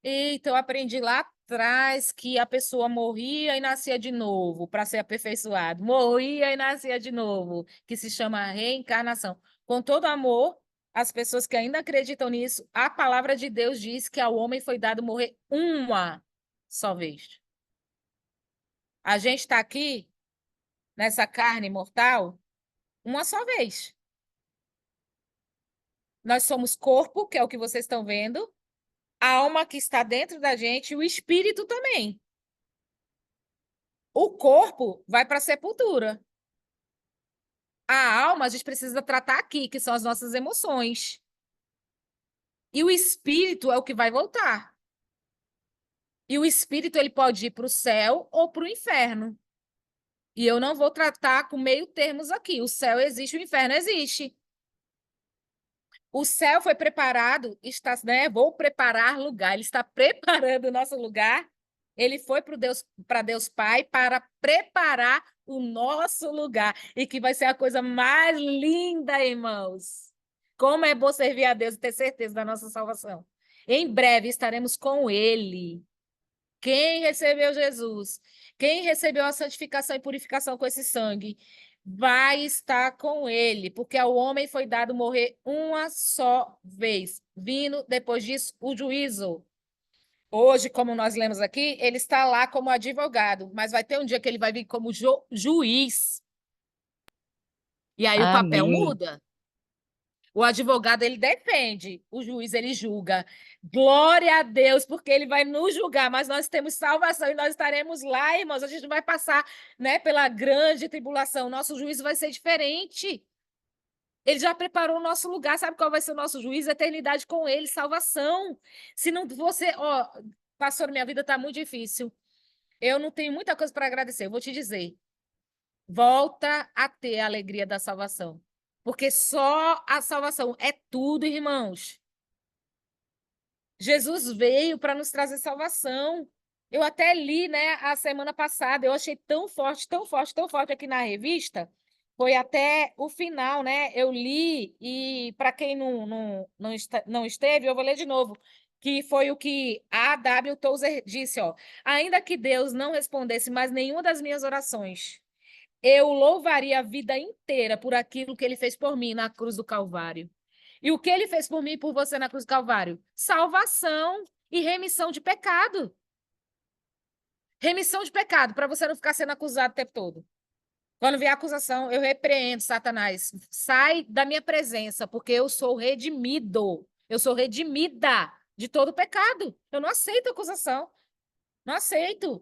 S1: Eita, eu aprendi lá atrás que a pessoa morria e nascia de novo para ser aperfeiçoado. Morria e nascia de novo, que se chama reencarnação. Com todo amor, as pessoas que ainda acreditam nisso, a palavra de Deus diz que ao homem foi dado morrer uma só vez. A gente está aqui, nessa carne mortal, uma só vez. Nós somos corpo, que é o que vocês estão vendo, a alma que está dentro da gente e o espírito também. O corpo vai para a sepultura. A alma a gente precisa tratar aqui, que são as nossas emoções. E o espírito é o que vai voltar. E o espírito ele pode ir para o céu ou para o inferno. E eu não vou tratar com meio termos aqui. O céu existe, o inferno existe. O céu foi preparado, está, né? Vou preparar lugar. Ele está preparando o nosso lugar. Ele foi para Deus Pai para preparar o nosso lugar. E que vai ser a coisa mais linda, irmãos. Como é bom servir a Deus e ter certeza da nossa salvação. Em breve estaremos com Ele. Quem recebeu Jesus, quem recebeu a santificação e purificação com esse sangue, vai estar com ele, porque ao homem foi dado morrer uma só vez, vindo depois disso o juízo. Hoje, como nós lemos aqui, ele está lá como advogado, mas vai ter um dia que ele vai vir como juiz. E aí o papel
S2: Amém.
S1: muda. O advogado, ele defende, o juiz, ele julga. Glória a Deus, porque ele vai nos julgar, mas nós temos salvação e nós estaremos lá, irmãos. A gente não vai passar, né, pela grande tribulação. Nosso juízo vai ser diferente. Ele já preparou o nosso lugar. Sabe qual vai ser o nosso juízo? Eternidade com ele, salvação. Se não você, ó, pastor, minha vida está muito difícil. Eu não tenho muita coisa para agradecer. Eu vou te dizer. Volta a ter a alegria da salvação. Porque só a salvação é tudo, irmãos. Jesus veio para nos trazer salvação. Eu até li, né, a semana passada, eu achei tão forte, tão forte, tão forte aqui na revista. Foi até o final, né? Eu li e para quem não esteve, eu vou ler de novo, que foi o que A. W. Tozer disse, ó. Ainda que Deus não respondesse mais nenhuma das minhas orações, eu louvaria a vida inteira por aquilo que ele fez por mim na cruz do Calvário. E o que ele fez por mim e por você na cruz do Calvário? Salvação e remissão de pecado. Remissão de pecado, para você não ficar sendo acusado o tempo todo. Quando vier acusação, eu repreendo, Satanás. Sai da minha presença, porque eu sou redimido. Eu sou redimida de todo pecado. Eu não aceito acusação. Não aceito.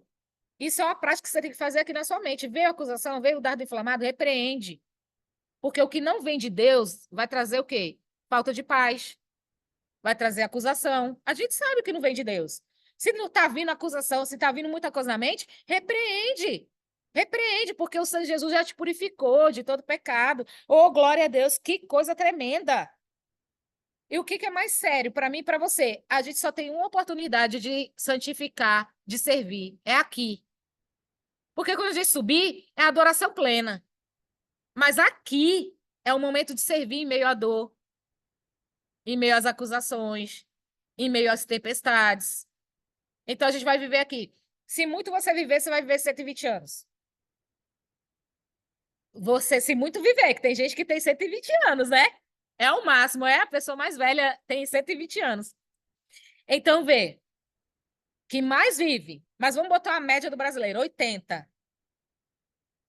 S1: Isso é uma prática que você tem que fazer aqui na sua mente. Veio a acusação, veio o dardo inflamado, repreende. Porque o que não vem de Deus vai trazer o quê? Falta de paz. Vai trazer acusação. A gente sabe que não vem de Deus. Se não está vindo acusação, se está vindo muita coisa na mente, repreende. Repreende, porque o Senhor Jesus já te purificou de todo pecado. Oh, glória a Deus, que coisa tremenda. E o que é mais sério para mim e para você? A gente só tem uma oportunidade de santificar, de servir. É aqui. Porque quando a gente subir, é adoração plena. Mas aqui é o momento de servir em meio à dor, em meio às acusações, em meio às tempestades. Então a gente vai viver aqui. Se muito você viver, você vai viver 120 anos. Você, se muito viver, que tem gente que tem 120 anos, né? É o máximo, é a pessoa mais velha tem 120 anos. Então, vê, que mais vive, mas vamos botar a média do brasileiro, 80,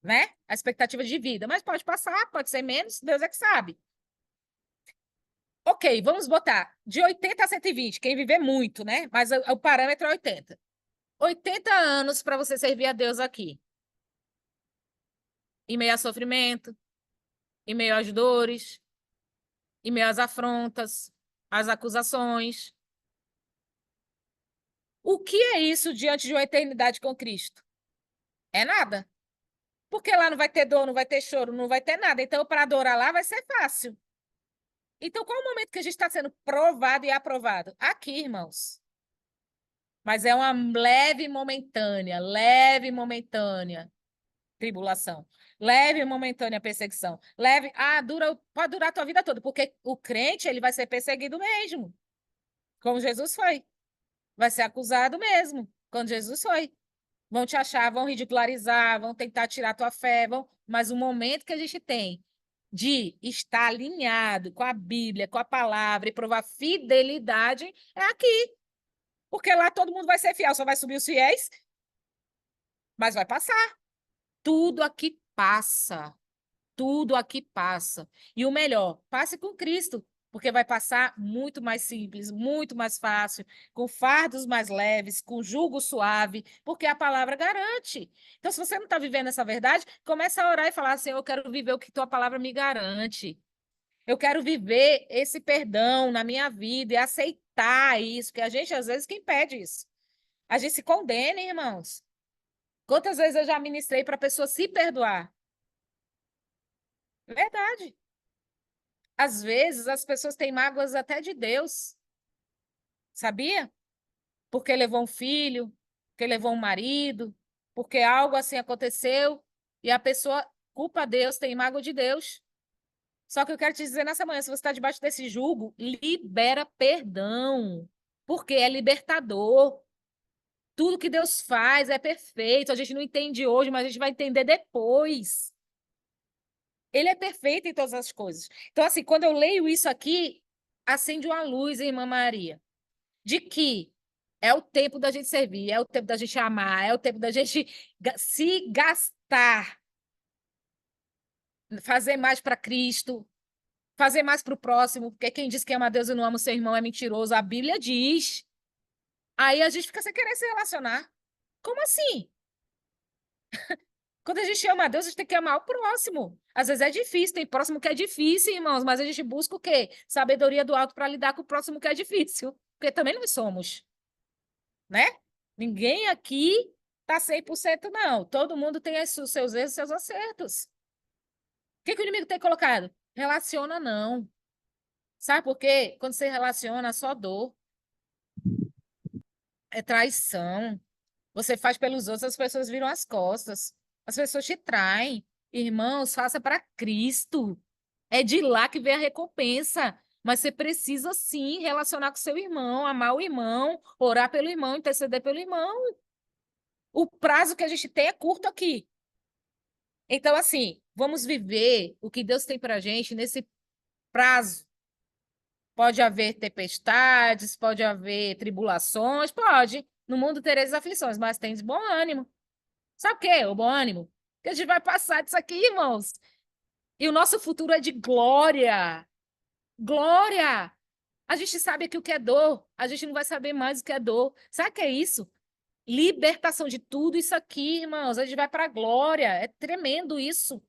S1: né? A expectativa de vida, mas pode passar, pode ser menos, Deus é que sabe. Ok, vamos botar de 80 a 120, quem viver muito, né? Mas o parâmetro é 80. 80 anos para você servir a Deus aqui. Em meio a sofrimento, em meio às dores, em meio às afrontas, às acusações. O que é isso diante de uma eternidade com Cristo? É nada. Porque lá não vai ter dor, não vai ter choro, não vai ter nada. Então, para adorar lá vai ser fácil. Então, qual é o momento que a gente está sendo provado e aprovado? Aqui, irmãos. Mas é uma leve e momentânea tribulação. Leve e momentânea perseguição. Leve, pode durar a tua vida toda, porque o crente, ele vai ser perseguido mesmo, como Jesus foi. Vai ser acusado mesmo, quando Jesus foi. Vão te achar, vão ridicularizar, vão tentar tirar a tua fé, mas o momento que a gente tem de estar alinhado com a Bíblia, com a palavra e provar fidelidade é aqui. Porque lá todo mundo vai ser fiel, só vai subir os fiéis, mas vai passar. Tudo aqui passa. Tudo aqui passa. E o melhor, passe com Cristo, porque vai passar muito mais simples, muito mais fácil, com fardos mais leves, com jugo suave, porque a palavra garante. Então, se você não está vivendo essa verdade, começa a orar e falar assim: eu quero viver o que tua palavra me garante. Eu quero viver esse perdão na minha vida e aceitar isso, que a gente, às vezes, quem pede isso? A gente se condena, irmãos. Quantas vezes eu já ministrei para a pessoa se perdoar? Verdade. Às vezes as pessoas têm mágoas até de Deus, sabia? Porque levou um filho, porque levou um marido, porque algo assim aconteceu e a pessoa culpa Deus, tem mágoa de Deus. Só que eu quero te dizer nessa manhã, se você está debaixo desse jugo, libera perdão, porque é libertador. Tudo que Deus faz é perfeito. A gente não entende hoje, mas a gente vai entender depois. Ele é perfeito em todas as coisas. Então, assim, quando eu leio isso aqui, acende uma luz, irmã Maria, de que é o tempo da gente servir, é o tempo da gente amar, é o tempo da gente se gastar, fazer mais para Cristo, fazer mais para o próximo, porque quem diz que ama a Deus e não ama o seu irmão é mentiroso, a Bíblia diz. Aí a gente fica sem querer se relacionar. Como assim? Quando a gente ama a Deus, a gente tem que amar o próximo. Às vezes é difícil, tem próximo que é difícil, irmãos, mas a gente busca o quê? Sabedoria do alto para lidar com o próximo que é difícil. Porque também nós somos, né? Ninguém aqui tá 100% não. Todo mundo tem os seus erros e seus acertos. O que que o inimigo tem colocado? Relaciona não. Sabe por quê? Quando você relaciona, é só dor, é traição. Você faz pelos outros, as pessoas viram as costas. As pessoas te traem. Irmãos, faça para Cristo. É de lá que vem a recompensa. Mas você precisa sim relacionar com seu irmão, amar o irmão, orar pelo irmão, interceder pelo irmão. O prazo que a gente tem é curto aqui. Então, assim, vamos viver o que Deus tem para a gente nesse prazo. Pode haver tempestades, pode haver tribulações, pode. No mundo tereis aflições, mas tem bom ânimo. Sabe o quê? O bom ânimo? Que a gente vai passar disso aqui, irmãos. E o nosso futuro é de glória. Glória! A gente sabe aqui o que é dor. A gente não vai saber mais o que é dor. Sabe o que é isso? Libertação de tudo isso aqui, irmãos. A gente vai para a glória. É tremendo isso.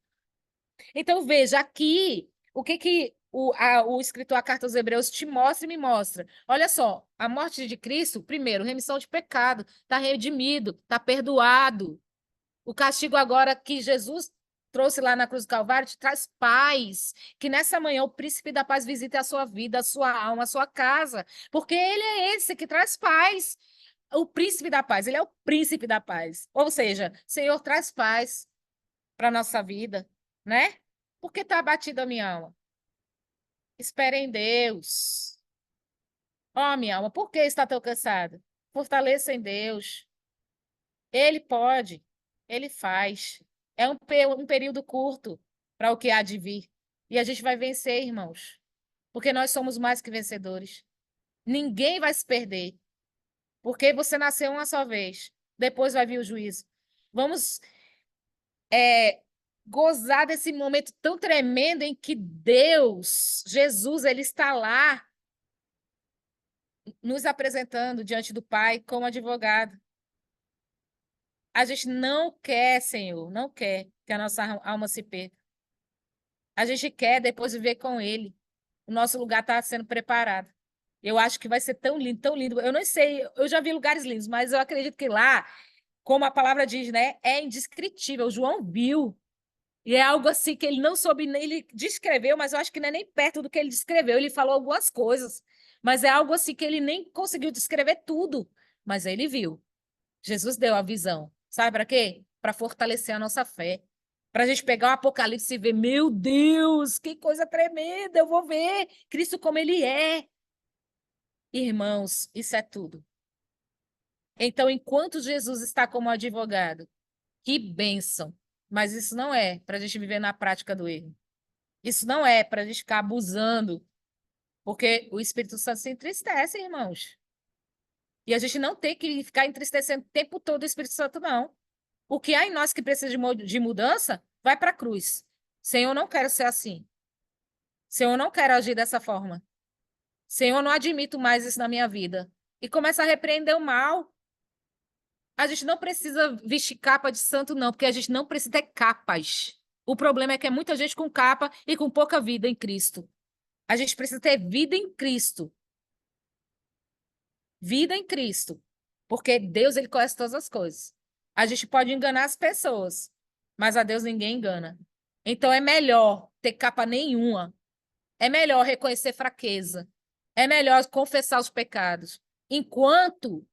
S1: Então, veja aqui o que o escritor a Carta aos Hebreus te mostra e me mostra. Olha só, a morte de Cristo, primeiro, remissão de pecado, está redimido, está perdoado. O castigo agora que Jesus trouxe lá na cruz do Calvário te traz paz. Que nessa manhã o príncipe da paz visite a sua vida, a sua alma, a sua casa. Porque ele é esse que traz paz. O príncipe da paz, ele é o príncipe da paz. Ou seja, Senhor, traz paz para a nossa vida, né? Por que está abatida a minha alma? Espere em Deus. Ó, minha alma, por que está tão cansada? Fortaleça em Deus. Ele pode, ele faz. É um período curto para o que há de vir. E a gente vai vencer, irmãos, porque nós somos mais que vencedores. Ninguém vai se perder, porque você nasceu uma só vez. Depois vai vir o juízo. Vamos gozar desse momento tão tremendo em que Deus, Jesus, ele está lá nos apresentando diante do Pai como advogado. A gente não quer, Senhor, não quer que a nossa alma se perca. A gente quer depois viver com Ele. O nosso lugar está sendo preparado. Eu acho que vai ser tão lindo, tão lindo. Eu não sei, eu já vi lugares lindos, mas eu acredito que lá, como a palavra diz, né, é indescritível. O João viu. E é algo assim que ele não soube, ele descreveu, mas eu acho que não é nem perto do que ele descreveu. Ele falou algumas coisas, mas é algo assim que ele nem conseguiu descrever tudo. Mas ele viu. Jesus deu a visão. Sabe para quê? Para fortalecer a nossa fé. Para a gente pegar o Apocalipse e ver, meu Deus, que coisa tremenda, eu vou ver Cristo como ele é. Irmãos, isso é tudo. Então, enquanto Jesus está como advogado, que bênção. Mas isso não é para a gente viver na prática do erro. Isso não é para a gente ficar abusando, porque o Espírito Santo se entristece, irmãos. E a gente não tem que ficar entristecendo o tempo todo o Espírito Santo, não. O que há em nós que precisa de mudança, vai para a cruz. Senhor, eu não quero ser assim. Senhor, eu não quero agir dessa forma. Senhor, eu não admito mais isso na minha vida. E começa a repreender o mal. A gente não precisa vestir capa de santo, não, porque a gente não precisa ter capas. O problema é que é muita gente com capa e com pouca vida em Cristo. A gente precisa ter vida em Cristo. Vida em Cristo. Porque Deus, ele conhece todas as coisas. A gente pode enganar as pessoas, mas a Deus ninguém engana. Então é melhor ter capa nenhuma. É melhor reconhecer fraqueza. É melhor confessar os pecados. Enquanto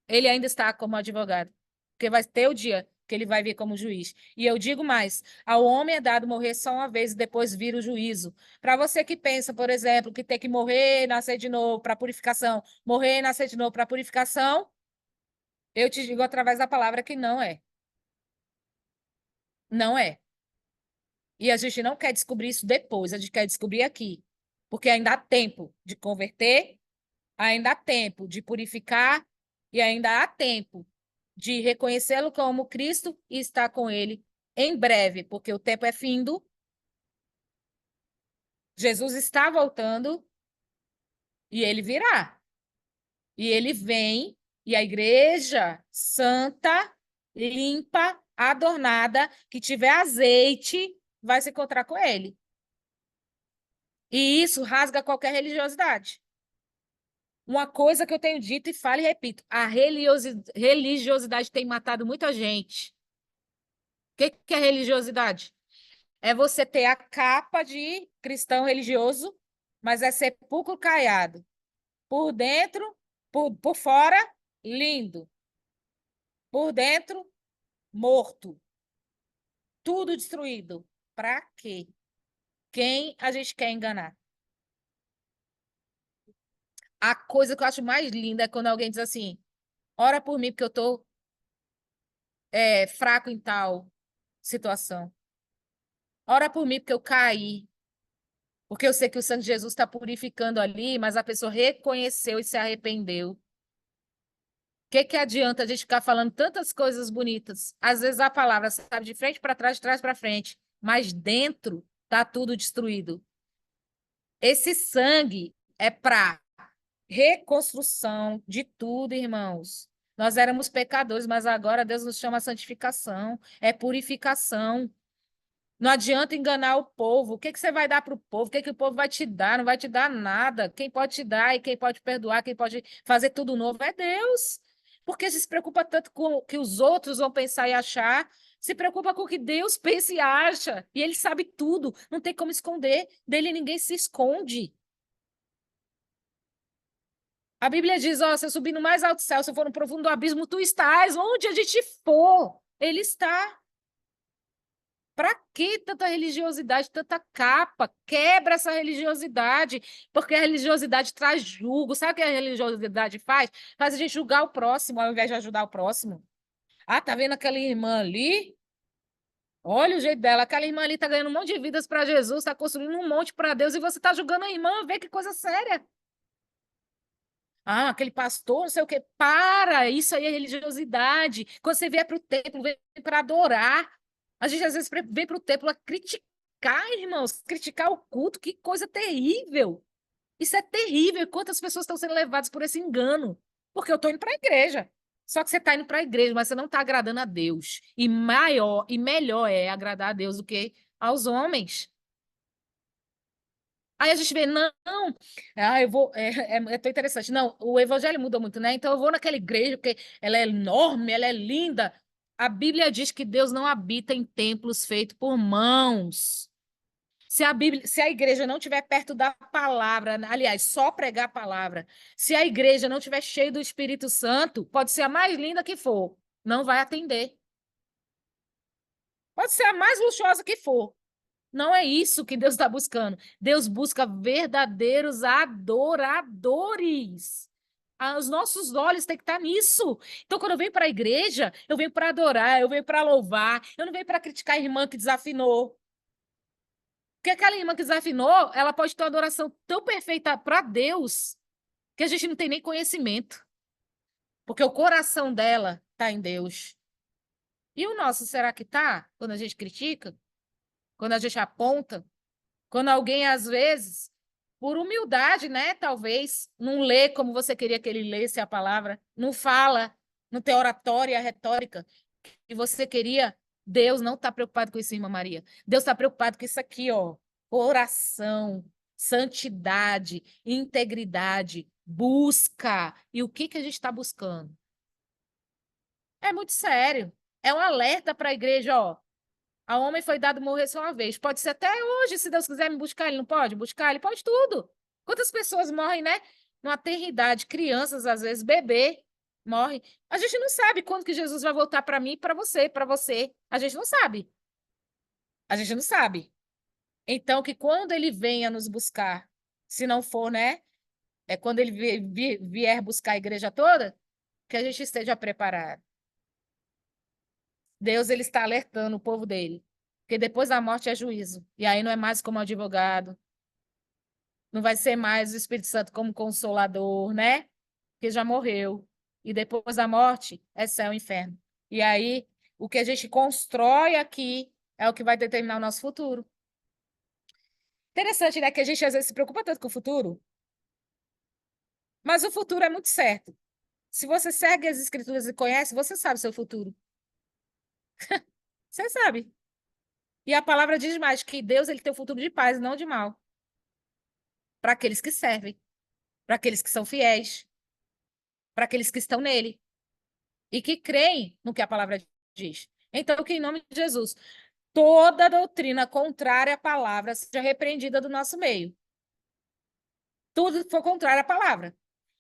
S1: ele ainda está como advogado. Porque vai ter o dia que ele vai vir como juiz. E eu digo mais: ao homem é dado morrer só uma vez e depois vir o juízo. Para você que pensa, por exemplo, que tem que morrer e nascer de novo para purificação, morrer e nascer de novo para purificação, eu te digo através da palavra que não é. Não é. E a gente não quer descobrir isso depois, a gente quer descobrir aqui. Porque ainda há tempo de converter, ainda há tempo de purificar e ainda há tempo de reconhecê-lo como Cristo e estar com ele em breve, porque o tempo é findo. Jesus está voltando e ele virá. E ele vem e a igreja santa, limpa, adornada, que tiver azeite, vai se encontrar com ele. E isso rasga qualquer religiosidade. Uma coisa que eu tenho dito e falo e repito: a religiosidade tem matado muita gente. O que é religiosidade? É você ter a capa de cristão religioso, mas é sepulcro caiado. Por dentro, por fora, lindo. Por dentro, morto. Tudo destruído. Para quê? Quem a gente quer enganar? A coisa que eu acho mais linda é quando alguém diz assim: ora por mim, porque eu estou fraco em tal situação. Ora por mim, porque eu caí. Porque eu sei que o sangue de Jesus está purificando ali, mas a pessoa reconheceu e se arrependeu. O que adianta a gente ficar falando tantas coisas bonitas? Às vezes a palavra sabe de frente para trás, de trás para frente, mas dentro está tudo destruído. Esse sangue é para reconstrução de tudo, irmãos. Nós éramos pecadores, mas agora Deus nos chama a santificação, é purificação. Não adianta enganar o povo. O que você vai dar para o povo? O que o povo vai te dar? Não vai te dar nada. Quem pode te dar e quem pode perdoar, quem pode fazer tudo novo é Deus. Porque se preocupa tanto com o que os outros vão pensar e achar, se preocupa com o que Deus pensa e acha. E Ele sabe tudo. Não tem como esconder. Dele ninguém se esconde. A Bíblia diz: ó, se eu subir no mais alto céu, se eu for no profundo do abismo, tu estás. Onde a gente for, Ele está. Para que tanta religiosidade, tanta capa? Quebra essa religiosidade, porque a religiosidade traz julgo. Sabe o que a religiosidade faz? Faz a gente julgar o próximo ao invés de ajudar o próximo. Ah, tá vendo aquela irmã ali? Olha o jeito dela. Aquela irmã ali tá ganhando um monte de vidas para Jesus, está construindo um monte para Deus e você tá julgando a irmã. Vê que coisa séria. Ah, aquele pastor, não sei o quê. Para! Isso aí é religiosidade. Quando você vier para o templo, vem para adorar. A gente às vezes vem para o templo a criticar, irmãos, criticar o culto. Que coisa terrível! Isso é terrível. E quantas pessoas estão sendo levadas por esse engano? Porque eu estou indo para a igreja. Só que você está indo para a igreja, mas você não está agradando a Deus. E maior e melhor é agradar a Deus do que aos homens. Aí a gente vê, não, eu vou, é tão interessante. Não, o evangelho muda muito, né? Então eu vou naquela igreja, porque ela é enorme, ela é linda. A Bíblia diz que Deus não habita em templos feitos por mãos. Se a igreja não estiver perto da palavra, aliás, só pregar a palavra, se a igreja não estiver cheia do Espírito Santo, pode ser a mais linda que for, não vai atender. Pode ser a mais luxuosa que for. Não é isso que Deus está buscando. Deus busca verdadeiros adoradores. Os nossos olhos têm que estar nisso. Então, quando eu venho para a igreja, eu venho para adorar, eu venho para louvar, eu não venho para criticar a irmã que desafinou. Porque aquela irmã que desafinou, ela pode ter uma adoração tão perfeita para Deus que a gente não tem nem conhecimento. Porque o coração dela está em Deus. E o nosso, será que está? Quando a gente critica? Quando a gente aponta? Quando alguém, às vezes, por humildade, né? Talvez, não lê como você queria que ele lesse a palavra, não fala, não tem oratória, retórica que você queria. Deus não está preocupado com isso, irmã Maria. Deus está preocupado com isso aqui, ó. Oração, santidade, integridade, busca. E o que que a gente está buscando? É muito sério. É um alerta para a igreja, ó. A homem foi dado morrer só uma vez. Pode ser até hoje, se Deus quiser me buscar, ele não pode buscar, ele pode tudo. Quantas pessoas morrem, né? Numa tenridade, crianças, às vezes, bebê, morrem. A gente não sabe quando que Jesus vai voltar para mim, para você, para você. A gente não sabe. A gente não sabe. Então, que quando ele venha nos buscar, se não for, né? É quando ele vier buscar a igreja toda, que a gente esteja preparado. Deus, ele está alertando o povo dele. Porque depois da morte é juízo. E aí não é mais como advogado, não vai ser mais o Espírito Santo como consolador, né? Porque já morreu. E depois da morte é céu e inferno. E aí, o que a gente constrói aqui é o que vai determinar o nosso futuro. Interessante, né? Que a gente às vezes se preocupa tanto com o futuro, mas o futuro é muito certo. Se você segue as escrituras e conhece, você sabe o seu futuro. Você sabe. E a palavra diz mais que Deus ele tem o futuro de paz, não de mal. Para aqueles que servem, para aqueles que são fiéis, para aqueles que estão nele e que creem no que a palavra diz. Então, que em nome de Jesus, toda doutrina contrária à palavra seja repreendida do nosso meio. Tudo que for contrário à palavra.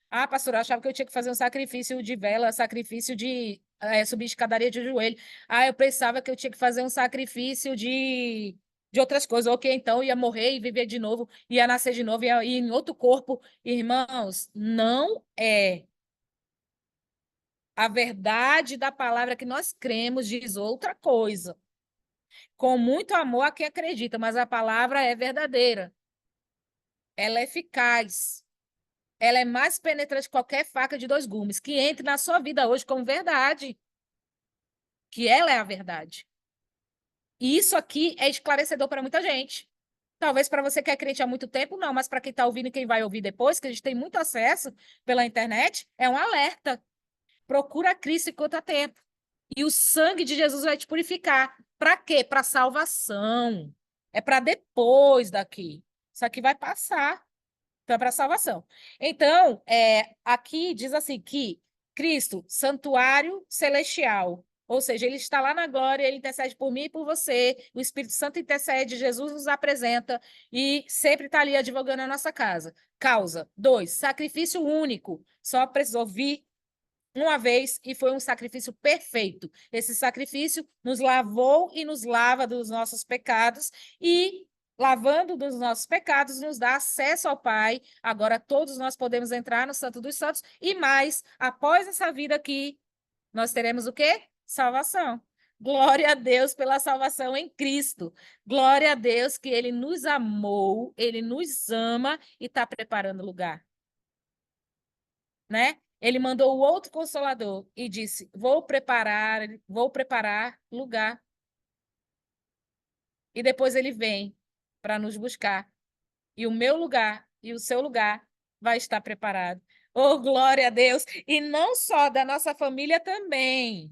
S1: Ah, pastor, eu achava que eu tinha que fazer um sacrifício de vela, sacrifício de subir escadaria de joelho. Ah, eu pensava que eu tinha que fazer um sacrifício de outras coisas. Ok, então ia morrer e viver de novo, ia nascer de novo, ia ir em outro corpo. Irmãos, não é. A verdade da palavra que nós cremos diz outra coisa. Com muito amor a quem acredita, mas a palavra é verdadeira. Ela é eficaz. Ela é mais penetrante que qualquer faca de dois gumes, que entre na sua vida hoje como verdade, que ela é a verdade. E isso aqui é esclarecedor para muita gente. Talvez para você que é crente há muito tempo, não, mas para quem está ouvindo e quem vai ouvir depois, que a gente tem muito acesso pela internet, é um alerta. Procura Cristo enquanto há tempo. E o sangue de Jesus vai te purificar. Para quê? Para salvação. É para depois daqui. Isso aqui vai passar. Então, é para salvação. Então, aqui diz assim que Cristo, santuário celestial. Ou seja, ele está lá na glória, ele intercede por mim e por você. O Espírito Santo intercede, Jesus nos apresenta e sempre está ali advogando a nossa causa. 2, sacrifício único. Só precisou vir uma vez e foi um sacrifício perfeito. Esse sacrifício nos lavou e nos lava dos nossos pecados e lavando dos nossos pecados nos dá acesso ao Pai. Agora todos nós podemos entrar no Santo dos Santos e mais, após essa vida aqui, nós teremos o quê? Salvação. Glória a Deus pela salvação em Cristo. Glória a Deus que Ele nos amou, Ele nos ama e está preparando lugar, né? Ele mandou o outro consolador e disse: vou preparar lugar. E depois ele vem para nos buscar. E o meu lugar e o seu lugar vai estar preparado. Oh, glória a Deus! E não só da nossa família também.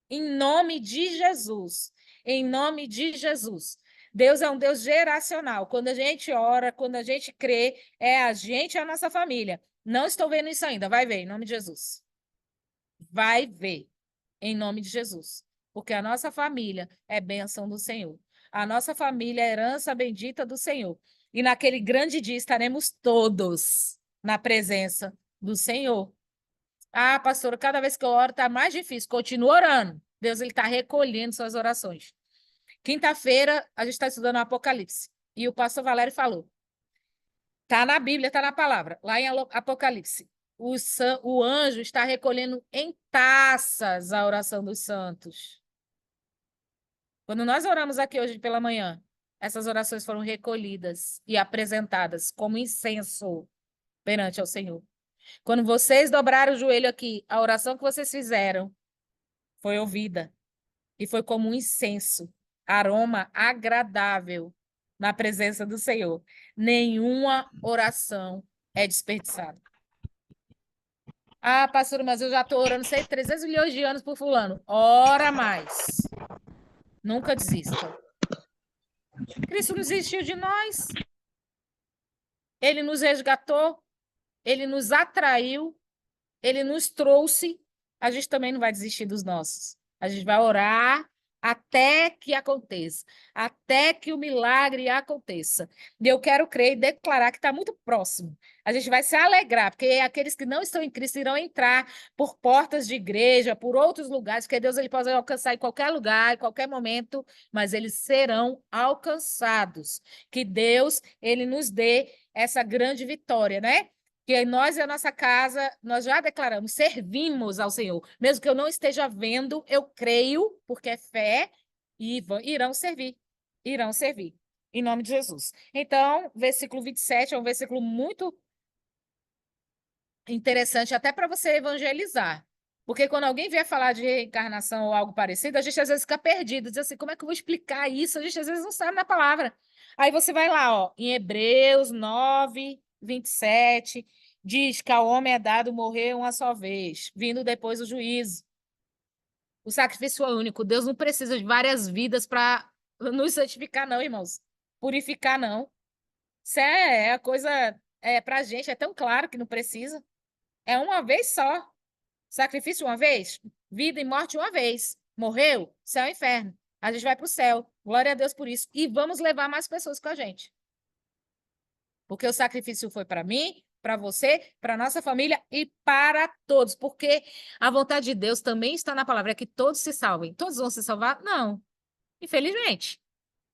S1: Em nome de Jesus. Em nome de Jesus. Deus é um Deus geracional. Quando a gente ora, quando a gente crê, é a gente e a nossa família. Não estou vendo isso ainda. Vai ver, em nome de Jesus. Vai ver, em nome de Jesus. Porque a nossa família é bênção do Senhor. A nossa família é herança bendita do Senhor. E naquele grande dia estaremos todos na presença do Senhor. Ah, pastora, cada vez que eu oro está mais difícil. Continua orando. Deus está recolhendo suas orações. Quinta-feira, a gente está estudando o Apocalipse. E o pastor Valério falou. Está na Bíblia, está na palavra. Lá em Apocalipse. O anjo está recolhendo em taças a oração dos santos. Quando nós oramos aqui hoje pela manhã, essas orações foram recolhidas e apresentadas como incenso perante ao Senhor. Quando vocês dobraram o joelho aqui, a oração que vocês fizeram foi ouvida e foi como um incenso, aroma agradável na presença do Senhor. Nenhuma oração é desperdiçada. Ah, pastor, mas eu já estou orando, sei, 300 milhões de anos por fulano. Ora mais. Nunca desista. Cristo não desistiu de nós. Ele nos resgatou, ele nos atraiu, ele nos trouxe. A gente também não vai desistir dos nossos. A gente vai orar até que aconteça, até que o milagre aconteça. E eu quero crer e declarar que está muito próximo. A gente vai se alegrar, porque aqueles que não estão em Cristo irão entrar por portas de igreja, por outros lugares, porque Deus ele pode alcançar em qualquer lugar, em qualquer momento, mas eles serão alcançados. Que Deus ele nos dê essa grande vitória, né? Que nós e a nossa casa, nós já declaramos, servimos ao Senhor. Mesmo que eu não esteja vendo, eu creio, porque é fé, e irão servir. Irão servir. Em nome de Jesus. Então, versículo 27 é um versículo muito interessante, até para você evangelizar. Porque quando alguém vier falar de reencarnação ou algo parecido, a gente às vezes fica perdido, diz assim, como é que eu vou explicar isso? A gente às vezes não sabe na palavra. Aí você vai lá, ó, em Hebreus 9, 27, diz que ao homem é dado morrer uma só vez, vindo depois o juízo. O sacrifício é único. Deus não precisa de várias vidas para nos santificar, não, irmãos. Purificar, não. Isso é a coisa, para a gente, é tão claro que não precisa. É uma vez só. Sacrifício uma vez, vida e morte uma vez. Morreu, céu e inferno. A gente vai para o céu. Glória a Deus por isso. E vamos levar mais pessoas com a gente. Porque o sacrifício foi para mim, para você, para nossa família e para todos. Porque a vontade de Deus também está na palavra, é que todos se salvem. Todos vão se salvar? Não. Infelizmente.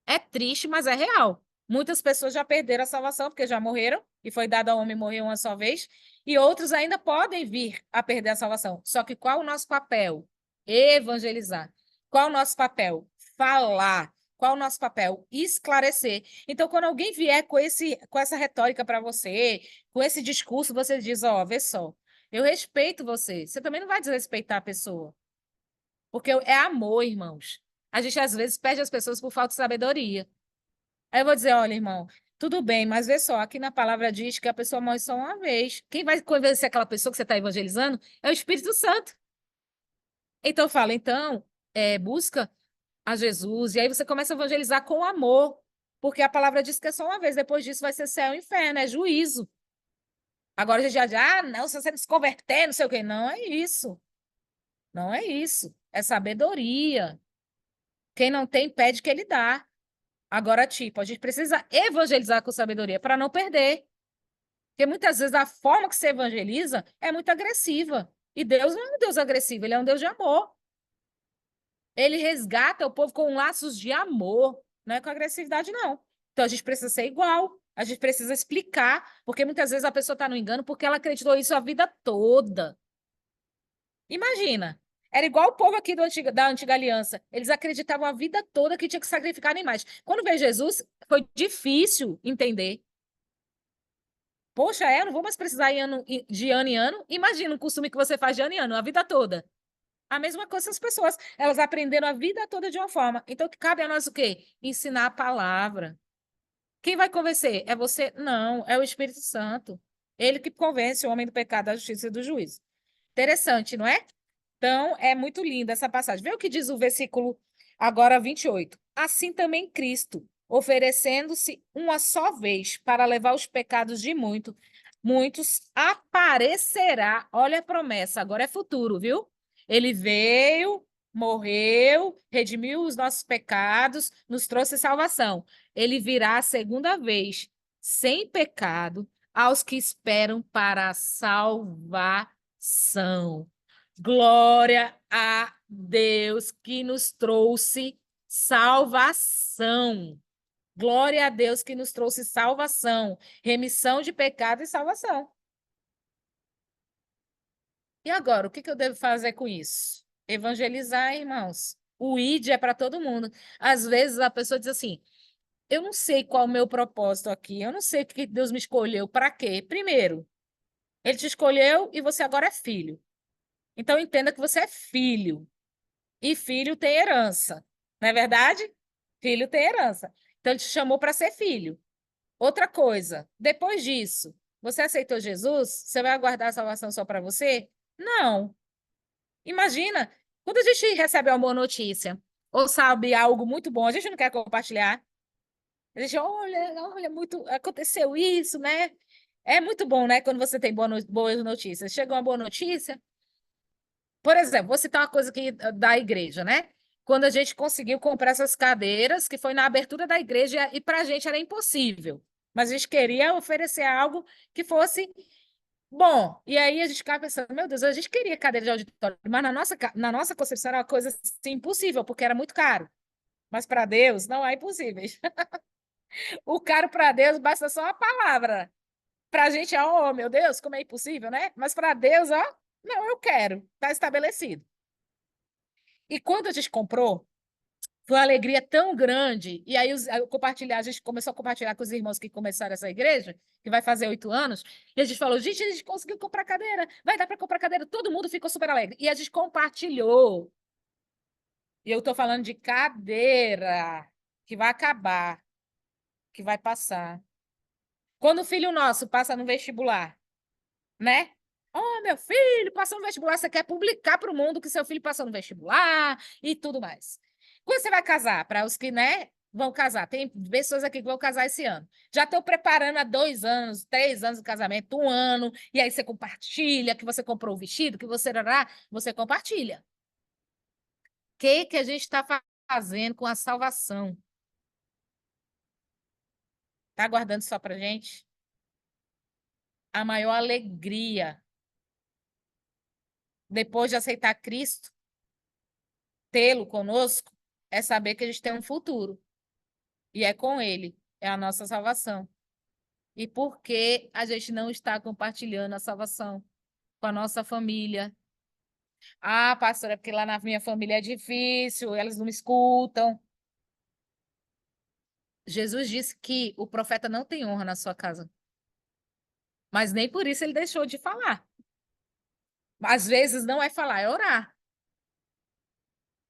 S1: É triste, mas é real. Muitas pessoas já perderam a salvação porque já morreram e foi dado ao homem morrer uma só vez, e outros ainda podem vir a perder a salvação. Só que qual o nosso papel? Evangelizar. Qual o nosso papel? Falar. Qual o nosso papel? Esclarecer. Então, quando alguém vier com essa retórica para você, com esse discurso, você diz, ó, vê só, eu respeito você. Você também não vai desrespeitar a pessoa. Porque é amor, irmãos. A gente, às vezes, perde as pessoas por falta de sabedoria. Aí eu vou dizer, olha, irmão, tudo bem, mas vê só, aqui na palavra diz que a pessoa morre só uma vez. Quem vai convencer aquela pessoa que você está evangelizando é o Espírito Santo. Então fala, então, busca a Jesus, e aí você começa a evangelizar com amor, porque a palavra diz que é só uma vez, depois disso vai ser céu e inferno, é juízo. Agora a gente já diz, não, se você não se converter, não sei o quê. Não é isso. Não é isso. É sabedoria. Quem não tem, pede que ele dá. Agora, tipo, a gente precisa evangelizar com sabedoria para não perder. Porque muitas vezes a forma que você evangeliza é muito agressiva. E Deus não é um Deus agressivo, ele é um Deus de amor. Ele resgata o povo com laços de amor, não é com agressividade, não. Então a gente precisa ser igual, a gente precisa explicar, porque muitas vezes a pessoa está no engano porque ela acreditou isso a vida toda. Imagina, era igual o povo aqui da antiga aliança. Eles acreditavam a vida toda que tinha que sacrificar animais. Quando veio Jesus, foi difícil entender. Poxa, não vou mais precisar ir de ano em ano. Imagina um costume que você faz de ano em ano, a vida toda. A mesma coisa as pessoas, elas aprenderam a vida toda de uma forma. Então, que cabe a nós o quê? Ensinar a palavra. Quem vai convencer? É você? Não, é o Espírito Santo. Ele que convence o homem do pecado, da justiça e do juízo. Interessante, não é? Então, é muito linda essa passagem. Vê o que diz o versículo agora 28. Assim também Cristo, oferecendo-se uma só vez para levar os pecados de muitos, aparecerá. Olha a promessa, agora é futuro, viu? Ele veio, morreu, redimiu os nossos pecados, nos trouxe salvação. Ele virá a segunda vez, sem pecado, aos que esperam para a salvação. Glória a Deus que nos trouxe salvação. Glória a Deus que nos trouxe salvação, remissão de pecado e salvação. E agora, o que eu devo fazer com isso? Evangelizar, irmãos. O ID é para todo mundo. Às vezes a pessoa diz assim: eu não sei qual é o meu propósito aqui, eu não sei o que Deus me escolheu para quê. Primeiro, ele te escolheu e você agora é filho. Então entenda que você é filho. E filho tem herança, não é verdade? Filho tem herança. Então, ele te chamou para ser filho. Outra coisa, depois disso, você aceitou Jesus? Você vai aguardar a salvação só para você? Não. Imagina, quando a gente recebe uma boa notícia ou sabe algo muito bom, a gente não quer compartilhar. A gente, olha, muito, aconteceu isso, né? É muito bom, né? Quando você tem boas notícias. Chega uma boa notícia, por exemplo, vou citar uma coisa aqui da igreja, né? Quando a gente conseguiu comprar essas cadeiras, que foi na abertura da igreja, e para a gente era impossível. Mas a gente queria oferecer algo que fosse bom. E aí a gente ficava pensando, meu Deus, a gente queria cadeira de auditório, mas na nossa concepção era uma coisa assim, impossível, porque era muito caro. Mas para Deus não há impossíveis. O caro para Deus basta só a palavra. Para a gente, ó, oh, meu Deus, como é impossível, né? Mas para Deus, ó, não, eu quero. Está estabelecido. E quando a gente comprou, foi uma alegria tão grande. E aí, a gente começou a compartilhar com os irmãos que começaram essa igreja, que vai fazer 8 anos, e a gente falou: gente, a gente conseguiu comprar cadeira, vai dar para comprar cadeira. Todo mundo ficou super alegre. E a gente compartilhou. E eu estou falando de cadeira, que vai acabar, que vai passar. Quando o filho nosso passa no vestibular, né? Oh, meu filho passou no vestibular, você quer publicar para o mundo que seu filho passou no vestibular e tudo mais. Quando você vai casar, para os que, né, vão casar, tem pessoas aqui que vão casar esse ano. Já estou preparando há 2 anos, 3 anos de casamento, 1 ano, e aí você compartilha que você comprou o vestido, que você compartilha. O que a gente está fazendo com a salvação? Está guardando só para gente? A maior alegria depois de aceitar Cristo, tê-lo conosco, é saber que a gente tem um futuro. E é com Ele, é a nossa salvação. E por que a gente não está compartilhando a salvação com a nossa família? Ah, pastora, é porque lá na minha família é difícil, elas não me escutam. Jesus disse que o profeta não tem honra na sua casa, mas nem por isso ele deixou de falar. Às vezes não é falar, é orar.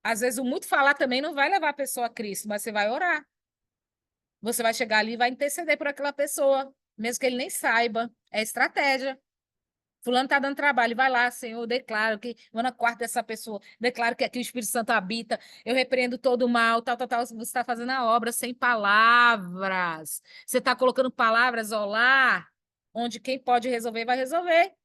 S1: Às vezes o muito falar também não vai levar a pessoa a Cristo, mas você vai orar. Você vai chegar ali e vai interceder por aquela pessoa, mesmo que ele nem saiba. É estratégia. Fulano está dando trabalho, vai lá, Senhor, eu declaro que vou na quarta dessa pessoa, declaro que aqui o Espírito Santo habita, eu repreendo todo o mal, tal, tal, tal. Você está fazendo a obra sem palavras. Você está colocando palavras, ó lá, onde quem pode resolver, vai resolver.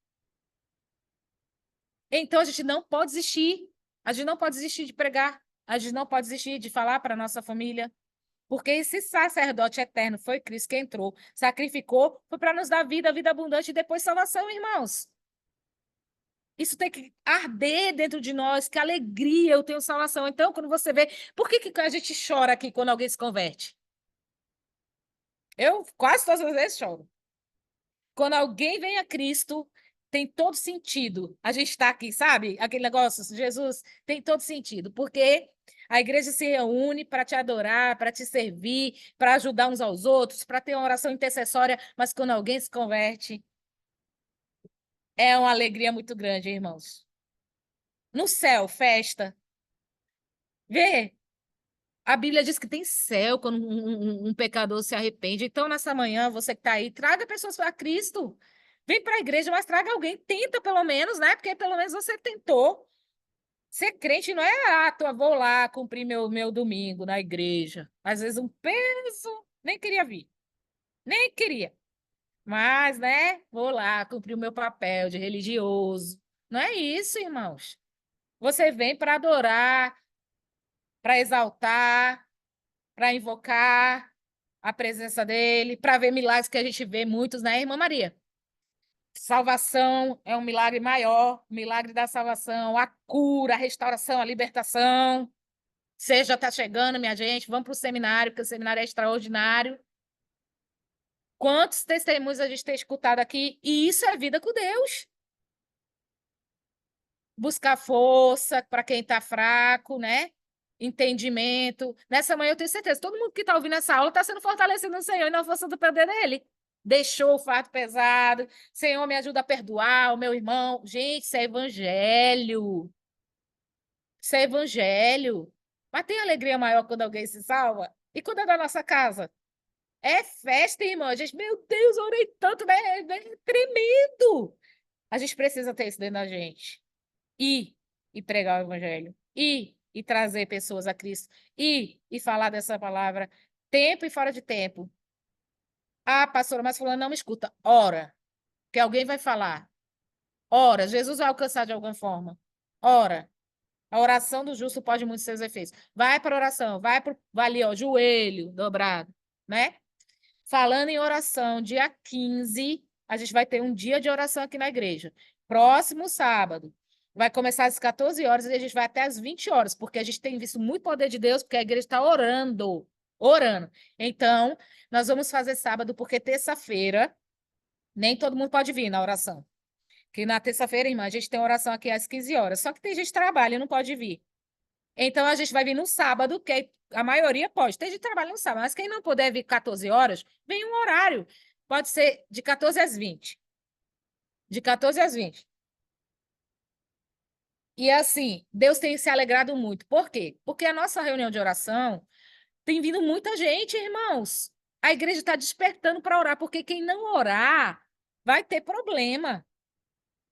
S1: Então a gente não pode desistir. A gente não pode desistir de pregar. A gente não pode desistir de falar para a nossa família. Porque esse sacerdote eterno foi Cristo que entrou, sacrificou, foi para nos dar vida, vida abundante e depois salvação, irmãos. Isso tem que arder dentro de nós, que alegria, eu tenho salvação. Então, quando você vê, por que a gente chora aqui quando alguém se converte? Eu quase todas as vezes choro. Quando alguém vem a Cristo, tem todo sentido. A gente está aqui, sabe? Aquele negócio, Jesus, tem todo sentido, porque a igreja se reúne para te adorar, para te servir, para ajudar uns aos outros, para ter uma oração intercessória, mas quando alguém se converte, é uma alegria muito grande, irmãos. No céu, festa. Vê, a Bíblia diz que tem céu quando um pecador se arrepende. Então, nessa manhã, você que está aí, traga pessoas para Cristo. Vem para a igreja, mas traga alguém. Tenta, pelo menos, né? Porque pelo menos você tentou. Ser crente não é, vou lá cumprir meu domingo na igreja. Às vezes um peso, nem queria vir. Nem queria. Mas, né? Vou lá cumprir o meu papel de religioso. Não é isso, irmãos. Você vem para adorar, para exaltar, para invocar a presença dele, para ver milagres que a gente vê muitos, né, irmã Maria? Salvação é um milagre maior, o milagre da salvação, a cura, a restauração, a libertação. Você já está chegando, minha gente, vamos para o seminário, porque o seminário é extraordinário. Quantos testemunhos a gente tem escutado aqui? E isso é vida com Deus. Buscar força para quem está fraco, né? Entendimento. Nessa manhã eu tenho certeza, todo mundo que está ouvindo essa aula está sendo fortalecido no Senhor e na força do poder dele. Deixou o fardo pesado. Senhor, me ajuda a perdoar o meu irmão. Gente, isso é evangelho. Isso é evangelho. Mas tem alegria maior quando alguém se salva? E quando é da nossa casa? É festa, irmão. Gente, meu Deus, eu orei tanto, né? É tremendo. A gente precisa ter isso dentro da gente. E pregar o evangelho. E trazer pessoas a Cristo. E falar dessa palavra tempo e fora de tempo. Ah, pastora, mas fulano não me escuta. Ora, que alguém vai falar. Ora, Jesus vai alcançar de alguma forma. Ora, a oração do justo pode muito seus efeitos. Vai para a oração, vai ali, ó, joelho dobrado, né? Falando em oração, dia 15, a gente vai ter um dia de oração aqui na igreja. Próximo sábado. Vai começar às 14 horas e a gente vai até às 20 horas, porque a gente tem visto muito poder de Deus, porque a igreja está orando. Orando. Então, nós vamos fazer sábado, porque terça-feira nem todo mundo pode vir na oração. Que na terça-feira, irmã, a gente tem oração aqui às 15 horas. Só que tem gente que trabalha e não pode vir. Então, a gente vai vir no sábado, que a maioria pode. Tem gente que trabalha no sábado, mas quem não puder vir 14 horas, vem um horário. Pode ser de 14 às 20. De 14 às 20. E assim, Deus tem se alegrado muito. Por quê? Porque a nossa reunião de oração tem vindo muita gente, irmãos. A igreja está despertando para orar, porque quem não orar vai ter problema.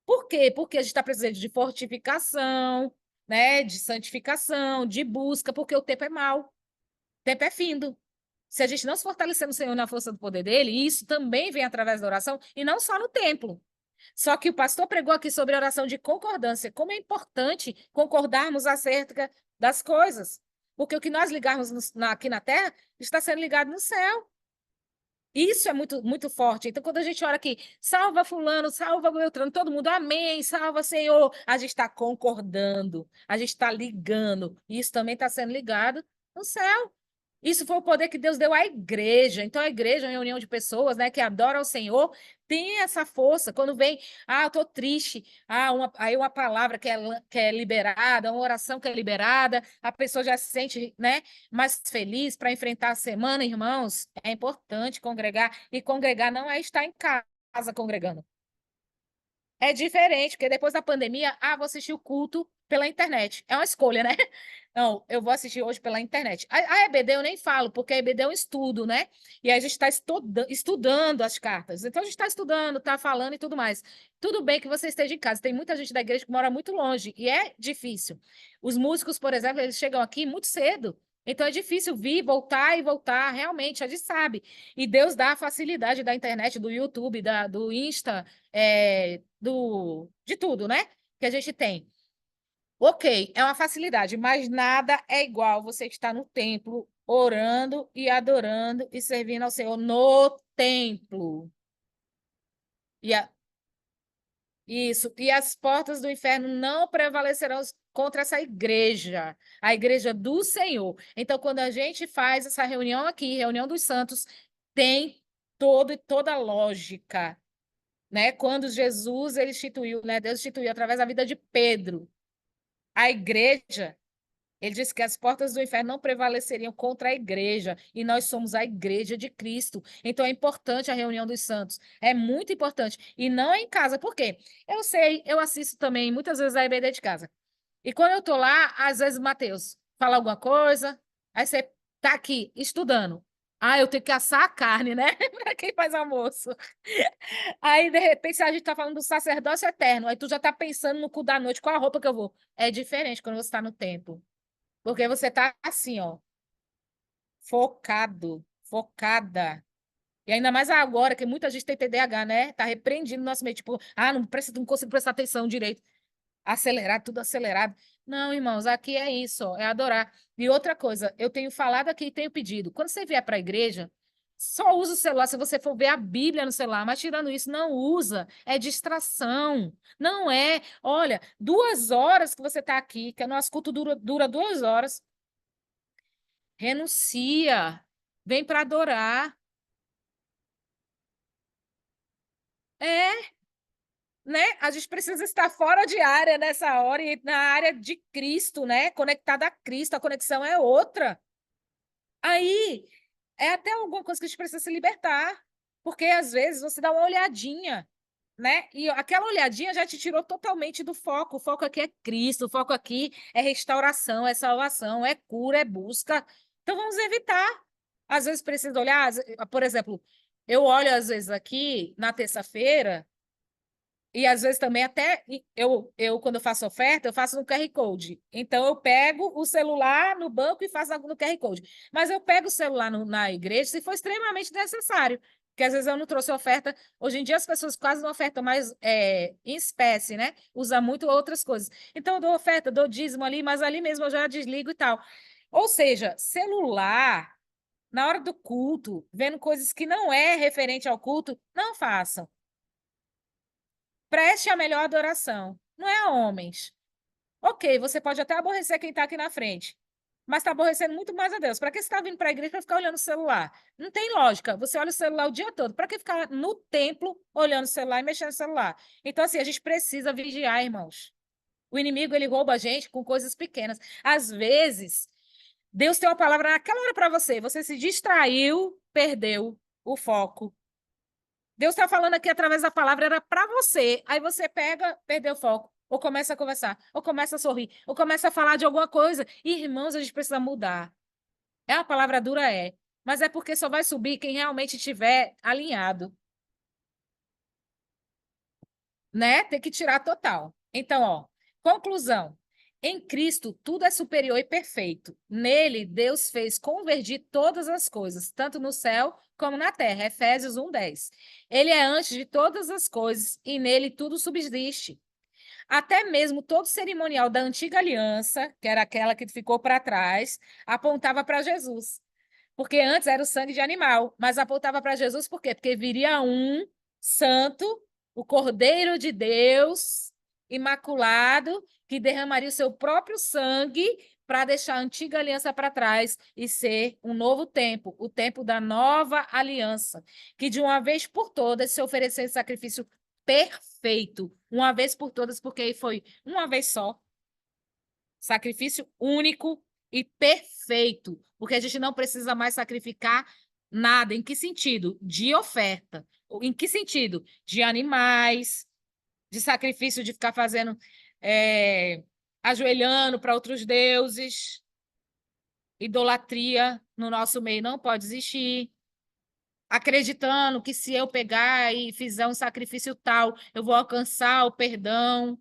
S1: Por quê? Porque a gente está precisando de fortificação, né? De santificação, de busca, porque o tempo é mau, o tempo é findo. Se a gente não se fortalecer no Senhor na força do poder dele, isso também vem através da oração, e não só no templo. Só que o pastor pregou aqui sobre a oração de concordância, como é importante concordarmos acerca das coisas. Porque o que nós ligarmos aqui na terra está sendo ligado no céu. Isso é muito, muito forte. Então, quando a gente ora aqui, salva fulano, salva Beltrano, todo mundo, amém, salva Senhor, a gente está concordando, a gente está ligando. E isso também está sendo ligado no céu. Isso foi o poder que Deus deu à igreja. Então, a igreja é uma reunião de pessoas, né, que adoram ao Senhor, tem essa força. Quando vem, eu tô triste, aí uma palavra que é liberada, uma oração que é liberada, a pessoa já se sente, né, mais feliz para enfrentar a semana, irmãos. É importante congregar, e congregar não é estar em casa congregando. É diferente, porque depois da pandemia, vou assistir o culto pela internet. É uma escolha, né? Não, eu vou assistir hoje pela internet. A EBD eu nem falo, porque a EBD é um estudo, né? E a gente está estudando as cartas. Então, a gente está estudando, está falando e tudo mais. Tudo bem que você esteja em casa. Tem muita gente da igreja que mora muito longe, e é difícil. Os músicos, por exemplo, eles chegam aqui muito cedo. Então, é difícil vir, voltar e voltar. Realmente, a gente sabe. E Deus dá a facilidade da internet, do YouTube, do Insta, de tudo, né? Que a gente tem. Ok, é uma facilidade, mas nada é igual você estar no templo, orando e adorando e servindo ao Senhor no templo. E, Isso. E as portas do inferno não prevalecerão contra essa igreja, a igreja do Senhor. Então, quando a gente faz essa reunião aqui, reunião dos santos, tem toda a lógica, né? Quando Jesus ele instituiu, né? Deus instituiu através da vida de Pedro, a igreja. Ele disse que as portas do inferno não prevaleceriam contra a igreja, e nós somos a igreja de Cristo. Então é importante a reunião dos santos, é muito importante. E não é em casa, por quê? Eu sei, eu assisto também muitas vezes a EBD de casa. E quando eu estou lá, às vezes, Mateus fala alguma coisa, aí você tá aqui estudando. Ah, eu tenho que assar a carne, né? Para quem faz almoço. Aí, de repente, se a gente tá falando do sacerdócio eterno, aí tu já tá pensando no cu da noite, qual a roupa que eu vou. É diferente quando você está no templo. Porque você tá assim, ó, focado, focada. E ainda mais agora, que muita gente tem TDAH, né? Tá repreendindo nosso meio, tipo, não consigo prestar atenção direito. Acelerado, tudo acelerado. Não, irmãos, aqui é isso, ó, é adorar. E outra coisa, eu tenho falado aqui e tenho pedido. Quando você vier para a igreja, só usa o celular se você for ver a Bíblia no celular, mas tirando isso, não usa. É distração. Não é. Olha, 2 horas que você está aqui, que o nosso culto dura 2 horas. Renuncia. Vem para adorar. É, né? A gente precisa estar fora de área nessa hora e na área de Cristo, né? Conectada a Cristo, a conexão é outra. Aí é até alguma coisa que a gente precisa se libertar, porque às vezes você dá uma olhadinha, né? E aquela olhadinha já te tirou totalmente do foco. O foco aqui é Cristo, o foco aqui é restauração, é salvação, é cura, é busca. Então vamos evitar. Às vezes precisa olhar, por exemplo, eu olho às vezes aqui na terça-feira. E às vezes também até quando eu faço oferta, eu faço no QR Code. Então eu pego o celular no banco e faço no QR Code. Mas eu pego o celular na igreja se for extremamente necessário. Porque às vezes eu não trouxe oferta. Hoje em dia as pessoas quase não ofertam mais em espécie, né? Usa muito outras coisas. Então eu dou oferta, dou dízimo ali, mas ali mesmo eu já desligo e tal. Ou seja, celular, na hora do culto, vendo coisas que não é referente ao culto, não façam. Preste a melhor adoração. Não é a homens. Ok, você pode até aborrecer quem está aqui na frente, mas está aborrecendo muito mais a Deus. Para que você está vindo para a igreja para ficar olhando o celular? Não tem lógica. Você olha o celular o dia todo. Para que ficar no templo olhando o celular e mexendo no celular? Então, assim, a gente precisa vigiar, irmãos. O inimigo, ele rouba a gente com coisas pequenas. Às vezes, Deus tem uma palavra naquela hora para você. Você se distraiu, perdeu o foco. Deus está falando aqui através da palavra, era para você. Aí você pega, perdeu o foco, ou começa a conversar, ou começa a sorrir, ou começa a falar de alguma coisa. Irmãos, a gente precisa mudar. É uma palavra dura, é. Mas é porque só vai subir quem realmente estiver alinhado, né? Tem que tirar total. Então, ó, conclusão. Em Cristo, tudo é superior e perfeito. Nele, Deus fez convergir todas as coisas, tanto no céu como na terra. Efésios 1:10. Ele é antes de todas as coisas e nele tudo subsiste. Até mesmo todo cerimonial da antiga aliança, que era aquela que ficou para trás, apontava para Jesus. Porque antes era o sangue de animal, mas apontava para Jesus por quê? Porque viria um santo, o Cordeiro de Deus, imaculado, que derramaria o seu próprio sangue para deixar a antiga aliança para trás e ser um novo tempo, o tempo da nova aliança, que de uma vez por todas se oferecesse sacrifício perfeito, uma vez por todas, porque foi uma vez só, sacrifício único e perfeito, porque a gente não precisa mais sacrificar nada. Em que sentido? De oferta. Em que sentido? De animais, de sacrifício de ficar fazendo, ajoelhando para outros deuses. Idolatria no nosso meio não pode existir. Acreditando que se eu pegar e fizer um sacrifício tal, eu vou alcançar o perdão.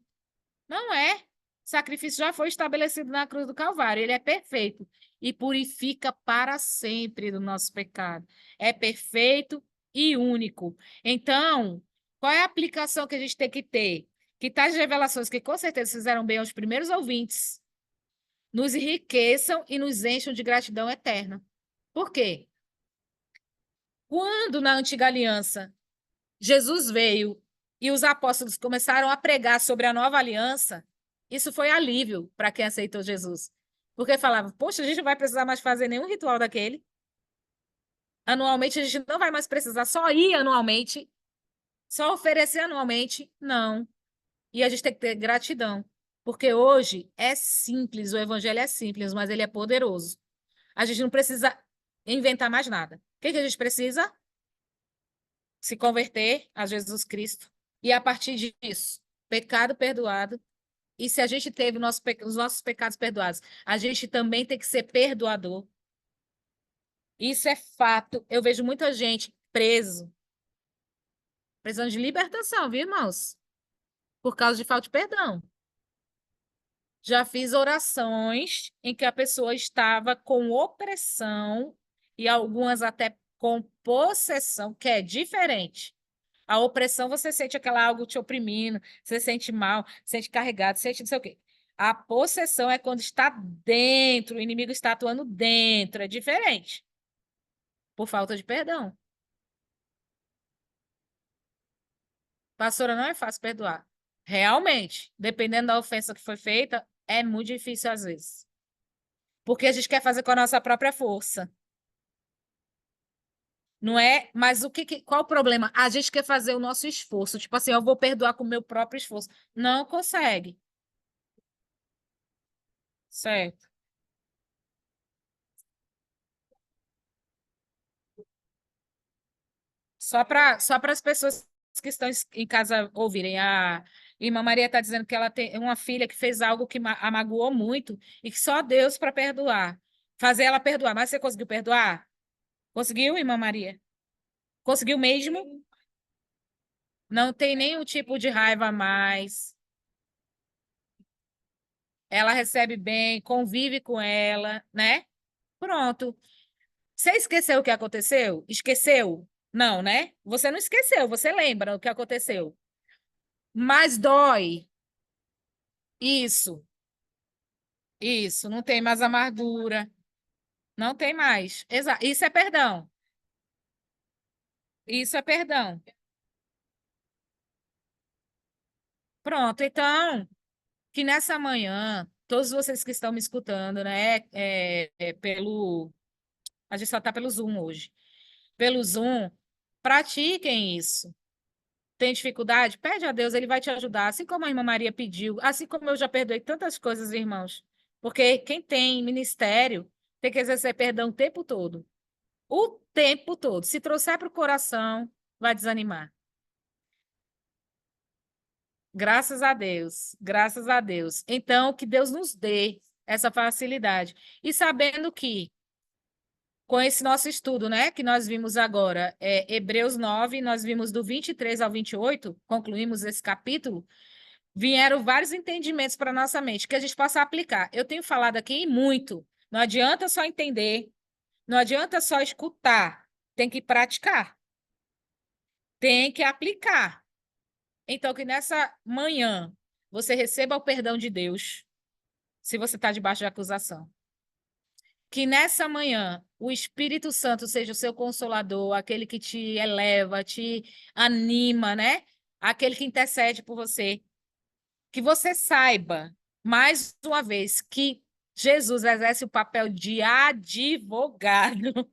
S1: Não é. O sacrifício já foi estabelecido na cruz do Calvário. Ele é perfeito e purifica para sempre do nosso pecado. É perfeito e único. Então, qual é a aplicação que a gente tem que ter? Que tais revelações, que com certeza fizeram bem aos primeiros ouvintes, nos enriqueçam e nos encham de gratidão eterna. Por quê? Quando na antiga aliança Jesus veio e os apóstolos começaram a pregar sobre a nova aliança, isso foi alívio para quem aceitou Jesus. Porque falava, poxa, a gente não vai precisar mais fazer nenhum ritual daquele. Anualmente, a gente não vai mais precisar só ir anualmente, só oferecer anualmente. Não. E a gente tem que ter gratidão. Porque hoje é simples, o evangelho é simples, mas ele é poderoso. A gente não precisa inventar mais nada. O que que a gente precisa? Se converter a Jesus Cristo. E a partir disso, pecado perdoado. E se a gente teve os nossos pecados perdoados, a gente também tem que ser perdoador. Isso é fato. Eu vejo muita gente precisando de libertação, viu, irmãos? Por causa de falta de perdão. Já fiz orações em que a pessoa estava com opressão e algumas até com possessão, que é diferente. A opressão, você sente aquela algo te oprimindo, você sente mal, sente carregado, sente não sei o quê. A possessão é quando está dentro, o inimigo está atuando dentro, é diferente, por falta de perdão. Pastora, não é fácil perdoar. Realmente, dependendo da ofensa que foi feita, é muito difícil às vezes. Porque a gente quer fazer com a nossa própria força. Não é? Mas qual o problema? A gente quer fazer o nosso esforço. Tipo assim, eu vou perdoar com o meu próprio esforço. Não consegue. Certo. Só para as pessoas que estão em casa ouvirem. A irmã Maria está dizendo que ela tem uma filha que fez algo que a magoou muito e que só Deus para perdoar. Fazer ela perdoar. Mas você conseguiu perdoar? Conseguiu, irmã Maria? Conseguiu mesmo? Não tem nenhum tipo de raiva a mais. Ela recebe bem, convive com ela, né? Pronto. Você esqueceu o que aconteceu? Esqueceu? Não, né? Você não esqueceu, você lembra o que aconteceu. Mas dói. Isso, isso. Não tem mais amargura. Não tem mais. Isso é perdão. Isso é perdão. Pronto. Então, que nessa manhã, todos vocês que estão me escutando, né? A gente só está pelo Zoom hoje. Pelo Zoom, pratiquem isso. Tem dificuldade? Pede a Deus, ele vai te ajudar. Assim como a irmã Maria pediu, assim como eu já perdoei tantas coisas, irmãos. Porque quem tem ministério tem que exercer perdão o tempo todo. O tempo todo. Se trouxer para o coração, vai desanimar. Graças a Deus. Graças a Deus. Então, que Deus nos dê essa facilidade. E sabendo que, com esse nosso estudo, né, que nós vimos agora, Hebreus 9, nós vimos do 23 ao 28, concluímos esse capítulo. Vieram vários entendimentos para nossa mente que a gente possa aplicar. Eu tenho falado aqui muito. Não adianta só entender, não adianta só escutar, tem que praticar, tem que aplicar. Então, que nessa manhã você receba o perdão de Deus, se você está debaixo de acusação. Que nessa manhã o Espírito Santo seja o seu consolador, aquele que te eleva, te anima, né? Aquele que intercede por você. Que você saiba, mais uma vez, que Jesus exerce o papel de advogado.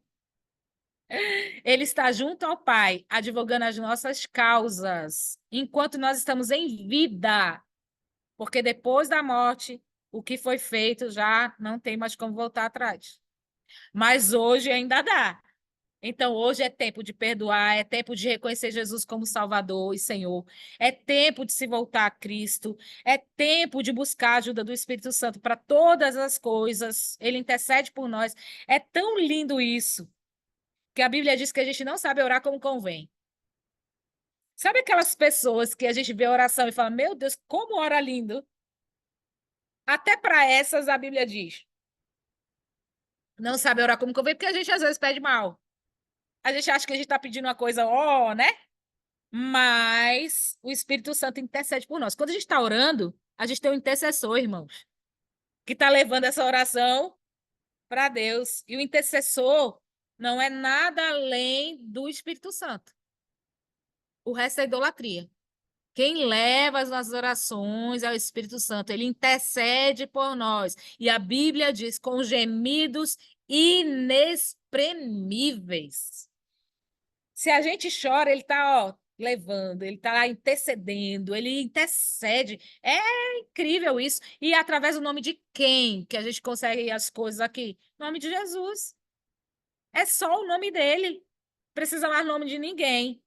S1: Ele está junto ao Pai, advogando as nossas causas, enquanto nós estamos em vida. Porque depois da morte, o que foi feito já não tem mais como voltar atrás. Mas hoje ainda dá. Então, hoje é tempo de perdoar, é tempo de reconhecer Jesus como Salvador e Senhor, é tempo de se voltar a Cristo, é tempo de buscar a ajuda do Espírito Santo para todas as coisas. Ele intercede por nós. É tão lindo isso, que a Bíblia diz que a gente não sabe orar como convém. Sabe aquelas pessoas que a gente vê a oração e fala, meu Deus, como ora lindo? Até para essas a Bíblia diz. Não sabe orar como convém, porque a gente às vezes pede mal. A gente acha que a gente está pedindo uma coisa, ó, né? Mas o Espírito Santo intercede por nós. Quando a gente está orando, a gente tem um intercessor, irmãos, que está levando essa oração para Deus. E o intercessor não é nada além do Espírito Santo. O resto é idolatria. Quem leva as nossas orações é o Espírito Santo. Ele intercede por nós. E a Bíblia diz com gemidos inexprimíveis. Se a gente chora, ele está, ó, levando, ele está lá intercedendo, ele intercede. É incrível isso. E através do nome de quem que a gente consegue as coisas aqui? Nome de Jesus. É só o nome dele. Precisa mais nome de ninguém.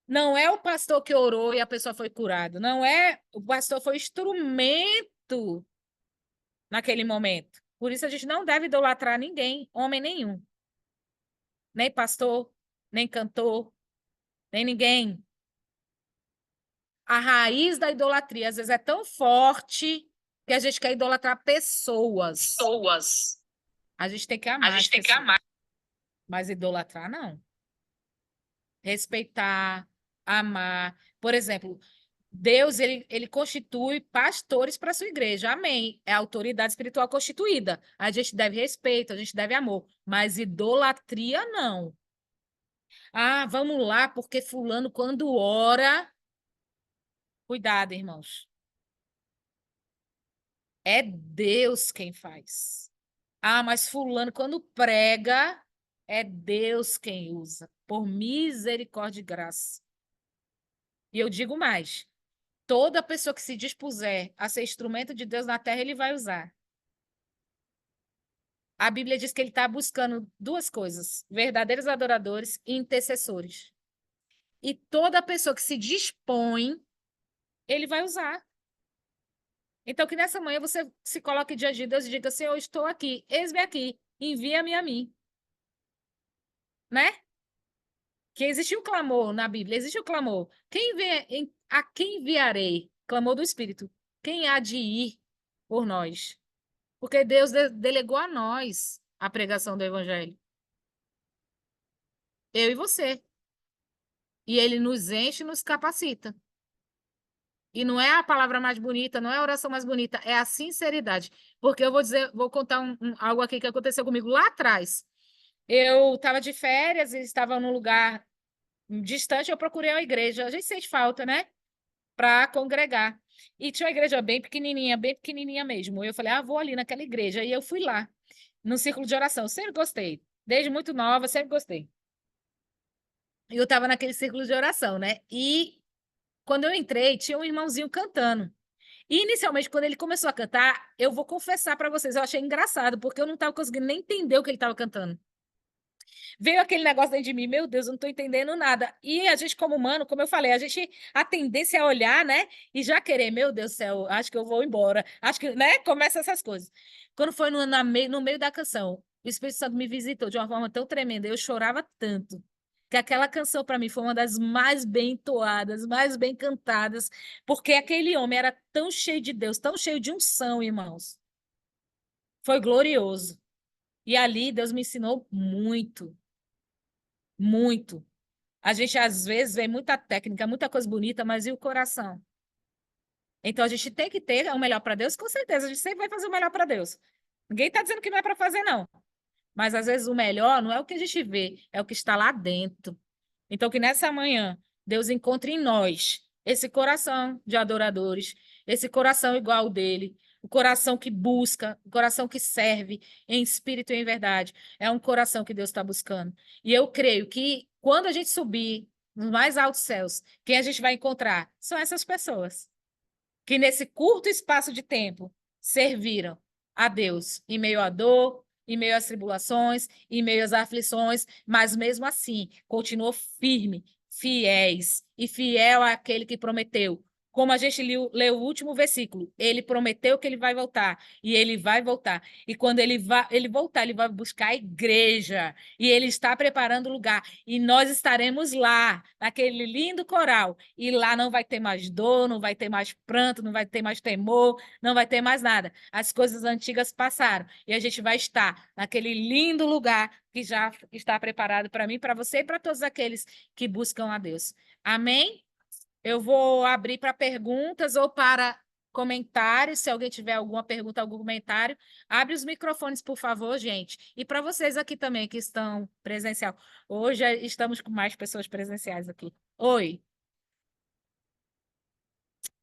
S1: Não é o pastor que orou e a pessoa foi curada. Não é. O pastor foi instrumento naquele momento. Por isso a gente não deve idolatrar ninguém, homem nenhum. Nem pastor, nem cantor, nem ninguém. A raiz da idolatria, às vezes, é tão forte que a gente quer idolatrar pessoas.
S2: Pessoas.
S1: A gente tem que
S2: A
S1: amar as
S2: gente tem que
S1: pessoas.
S2: amar.
S1: Mas idolatrar, não. Respeitar, amar. Por exemplo, Deus, ele constitui pastores para a sua igreja. Amém. É a autoridade espiritual constituída. A gente deve respeito, a gente deve amor. Mas idolatria, não. Ah, vamos lá, porque fulano, quando ora... Cuidado, irmãos. É Deus quem faz. Ah, mas fulano, quando prega, é Deus quem usa. Por misericórdia e graça. E eu digo mais. Toda pessoa que se dispuser a ser instrumento de Deus na terra, ele vai usar. A Bíblia diz que ele está buscando duas coisas: verdadeiros adoradores e intercessores. E toda pessoa que se dispõe, ele vai usar. Então, que nessa manhã você se coloque diante de Deus e diga: Senhor, eu estou aqui, eis-me aqui, envia-me a mim. Né? Que existe um clamor na Bíblia, existe um clamor. A quem enviarei? Clamor do Espírito. Quem há de ir por nós? Porque Deus delegou a nós a pregação do Evangelho. Eu e você. E ele nos enche e nos capacita. E não é a palavra mais bonita, não é a oração mais bonita, é a sinceridade. Porque eu vou dizer, vou contar algo aqui que aconteceu comigo lá atrás. Eu estava de férias e estava num lugar distante, eu procurei uma igreja. A gente sente falta, né? Para congregar. E tinha uma igreja bem pequenininha mesmo. Eu falei, vou ali naquela igreja. E eu fui lá, no círculo de oração. Eu sempre gostei. Desde muito nova, sempre gostei. E eu estava naquele círculo de oração, né? E quando eu entrei, tinha um irmãozinho cantando. E inicialmente, quando ele começou a cantar, eu vou confessar para vocês, eu achei engraçado, porque eu não estava conseguindo nem entender o que ele estava cantando. Veio aquele negócio dentro de mim, meu Deus, eu não estou entendendo nada. E a gente, como humano, como eu falei, a tendência é olhar, né? E já querer, meu Deus do céu, acho que eu vou embora. Acho que, né? Começa essas coisas. Quando foi no meio da canção, o Espírito Santo me visitou de uma forma tão tremenda, eu chorava tanto. Que aquela canção, para mim, foi uma das mais bem entoadas, mais bem cantadas, porque aquele homem era tão cheio de Deus, tão cheio de unção, irmãos. Foi glorioso. E ali Deus me ensinou muito, muito. A gente, às vezes, vê muita técnica, muita coisa bonita, mas e o coração? Então, a gente tem que ter o melhor para Deus, com certeza. A gente sempre vai fazer o melhor para Deus. Ninguém está dizendo que não é para fazer, não. Mas, às vezes, o melhor não é o que a gente vê, é o que está lá dentro. Então, que nessa manhã, Deus encontre em nós esse coração de adoradores, esse coração igual ao dele, o coração que busca, o coração que serve em espírito e em verdade. É um coração que Deus está buscando. E eu creio que quando a gente subir nos mais altos céus, quem a gente vai encontrar são essas pessoas que nesse curto espaço de tempo serviram a Deus em meio à dor, em meio às tribulações, em meio às aflições, mas mesmo assim continuou firme, fiéis e fiel àquele que prometeu. Como a gente leu o último versículo, ele prometeu que ele vai voltar e ele vai voltar. E quando ele voltar, ele vai buscar a igreja e ele está preparando o lugar. E nós estaremos lá, naquele lindo coral. E lá não vai ter mais dor, não vai ter mais pranto, não vai ter mais temor, não vai ter mais nada. As coisas antigas passaram e a gente vai estar naquele lindo lugar que já está preparado para mim, para você e para todos aqueles que buscam a Deus. Amém? Eu vou abrir para perguntas ou para comentários. Se alguém tiver alguma pergunta, algum comentário, abre os microfones, por favor, gente. E para vocês aqui também que estão presencial. Hoje estamos com mais pessoas presenciais aqui. Oi.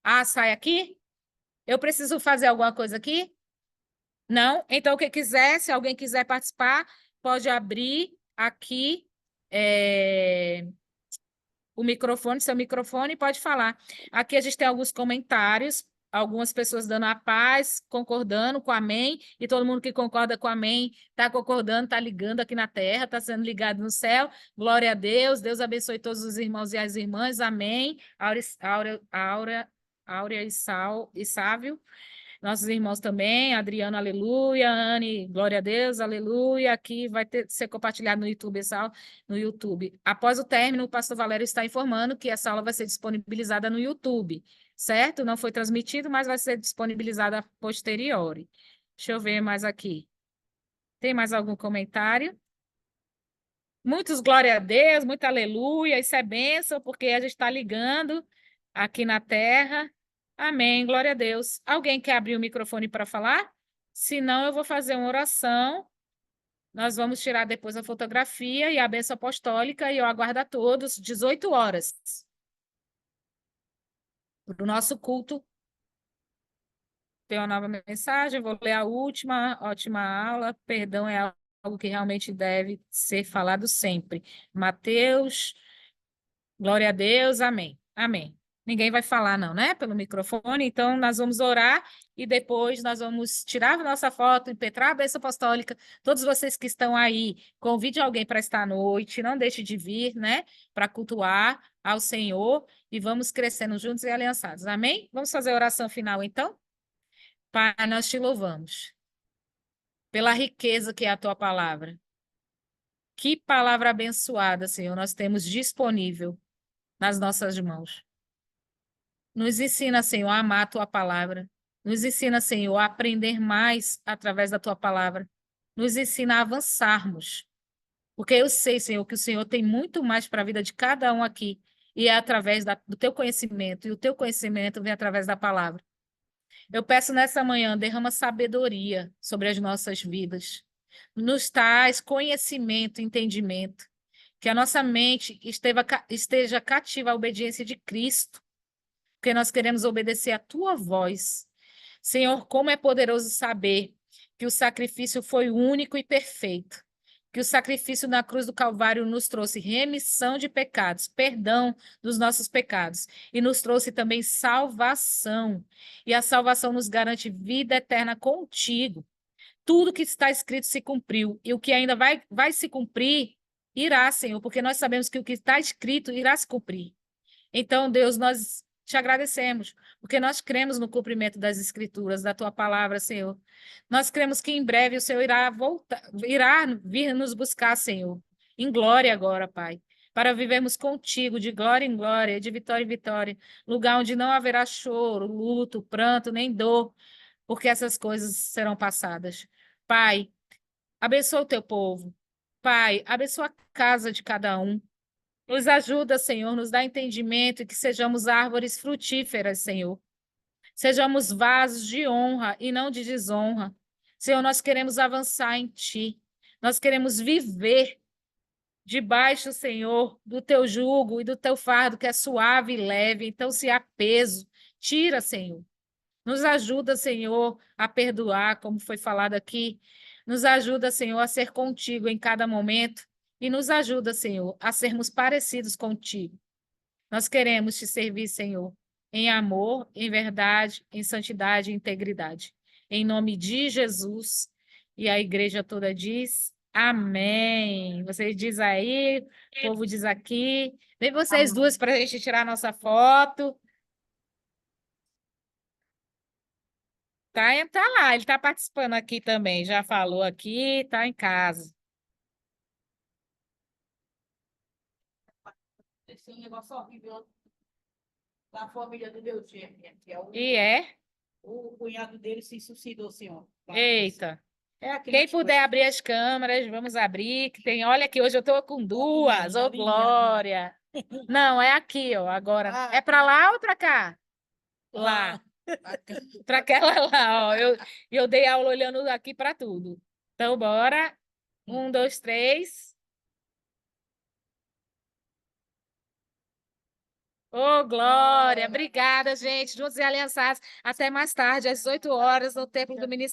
S1: Ah, sai aqui? Eu preciso fazer alguma coisa aqui? Não? Então, quem quiser, se alguém quiser participar, pode abrir aqui o microfone, seu microfone, e pode falar. Aqui a gente tem alguns comentários, algumas pessoas dando a paz, concordando com amém, e todo mundo que concorda com amém está concordando, está ligando aqui na terra, está sendo ligado no céu. Glória a Deus, Deus abençoe todos os irmãos e as irmãs, amém. Áurea e Sávio. Nossos irmãos também, Adriano, aleluia, Anne, glória a Deus, aleluia. Aqui vai ser compartilhado no YouTube, no YouTube. Após o término, o pastor Valério está informando que essa aula vai ser disponibilizada no YouTube, certo? Não foi transmitido, mas vai ser disponibilizada a posteriori. Deixa eu ver mais aqui. Tem mais algum comentário? Muitos glória a Deus, muito aleluia, isso é bênção, porque a gente está ligando aqui na terra. Amém, glória a Deus. Alguém quer abrir o microfone para falar? Se não, eu vou fazer uma oração. Nós vamos tirar depois a fotografia e a bênção apostólica e eu aguardo a todos, 18 horas, para o nosso culto. Tem uma nova mensagem, vou ler a última, ótima aula. Perdão é algo que realmente deve ser falado sempre. Mateus, glória a Deus, amém. Amém. Ninguém vai falar, não, né? Pelo microfone. Então, nós vamos orar e depois nós vamos tirar a nossa foto, impetrar a bênção apostólica. Todos vocês que estão aí, convide alguém para estar à noite, não deixe de vir, né? Para cultuar ao Senhor e vamos crescendo juntos e aliançados. Amém? Vamos fazer a oração final, então? Pai, nós te louvamos pela riqueza que é a tua palavra. Que palavra abençoada, Senhor, nós temos disponível nas nossas mãos. Nos ensina, Senhor, a amar a tua palavra. Nos ensina, Senhor, a aprender mais através da tua palavra. Nos ensina a avançarmos. Porque eu sei, Senhor, que o Senhor tem muito mais para a vida de cada um aqui. E é através do teu conhecimento. E o teu conhecimento vem através da palavra. Eu peço nessa manhã, derrama sabedoria sobre as nossas vidas. Nos traz conhecimento, entendimento. Que a nossa mente esteja cativa à obediência de Cristo, porque nós queremos obedecer a tua voz. Senhor, como é poderoso saber que o sacrifício foi único e perfeito, que o sacrifício na cruz do Calvário nos trouxe remissão de pecados, perdão dos nossos pecados, e nos trouxe também salvação. E a salvação nos garante vida eterna contigo. Tudo que está escrito se cumpriu, e o que ainda vai se cumprir, irá, Senhor, porque nós sabemos que o que está escrito irá se cumprir. Então, Deus, nós te agradecemos, porque nós cremos no cumprimento das Escrituras, da tua palavra, Senhor. Nós cremos que em breve o Senhor irá voltar, irá vir nos buscar, Senhor, em glória agora, Pai, para vivermos contigo de glória em glória, de vitória em vitória, lugar onde não haverá choro, luto, pranto, nem dor, porque essas coisas serão passadas. Pai, abençoa o teu povo. Pai, abençoa a casa de cada um. Nos ajuda, Senhor, nos dá entendimento e que sejamos árvores frutíferas, Senhor. Sejamos vasos de honra e não de desonra. Senhor, nós queremos avançar em Ti. Nós queremos viver debaixo, Senhor, do Teu jugo e do Teu fardo, que é suave e leve. Então, se há peso, tira, Senhor. Nos ajuda, Senhor, a perdoar, como foi falado aqui. Nos ajuda, Senhor, a ser contigo em cada momento. E nos ajuda, Senhor, a sermos parecidos contigo. Nós queremos te servir, Senhor, em amor, em verdade, em santidade e integridade. Em nome de Jesus. E a igreja toda diz amém. Vocês diz aí, o povo diz aqui. Vem vocês duas para a gente tirar nossa foto. Tá lá, ele está participando aqui também, já falou aqui, está em casa.
S2: Esse é um negócio horrível da família do meu gêmeo, que é
S1: E é?
S2: o cunhado dele se suicidou, senhor.
S1: Eita.
S2: É aquele
S1: Quem
S2: tipo
S1: puder abrir as câmeras, vamos abrir, que tem, olha aqui, hoje eu estou com duas, ô
S2: ali,
S1: glória. Não, é aqui, ó, agora. É para lá ou para cá? Lá. Para aquela lá, ó. Eu dei aula olhando aqui para tudo. Então, bora. 1, 2, 3. Ô, Glória, obrigada, gente. Juntos e aliançados. Até mais tarde, às 18 horas, no Templo do Ministério.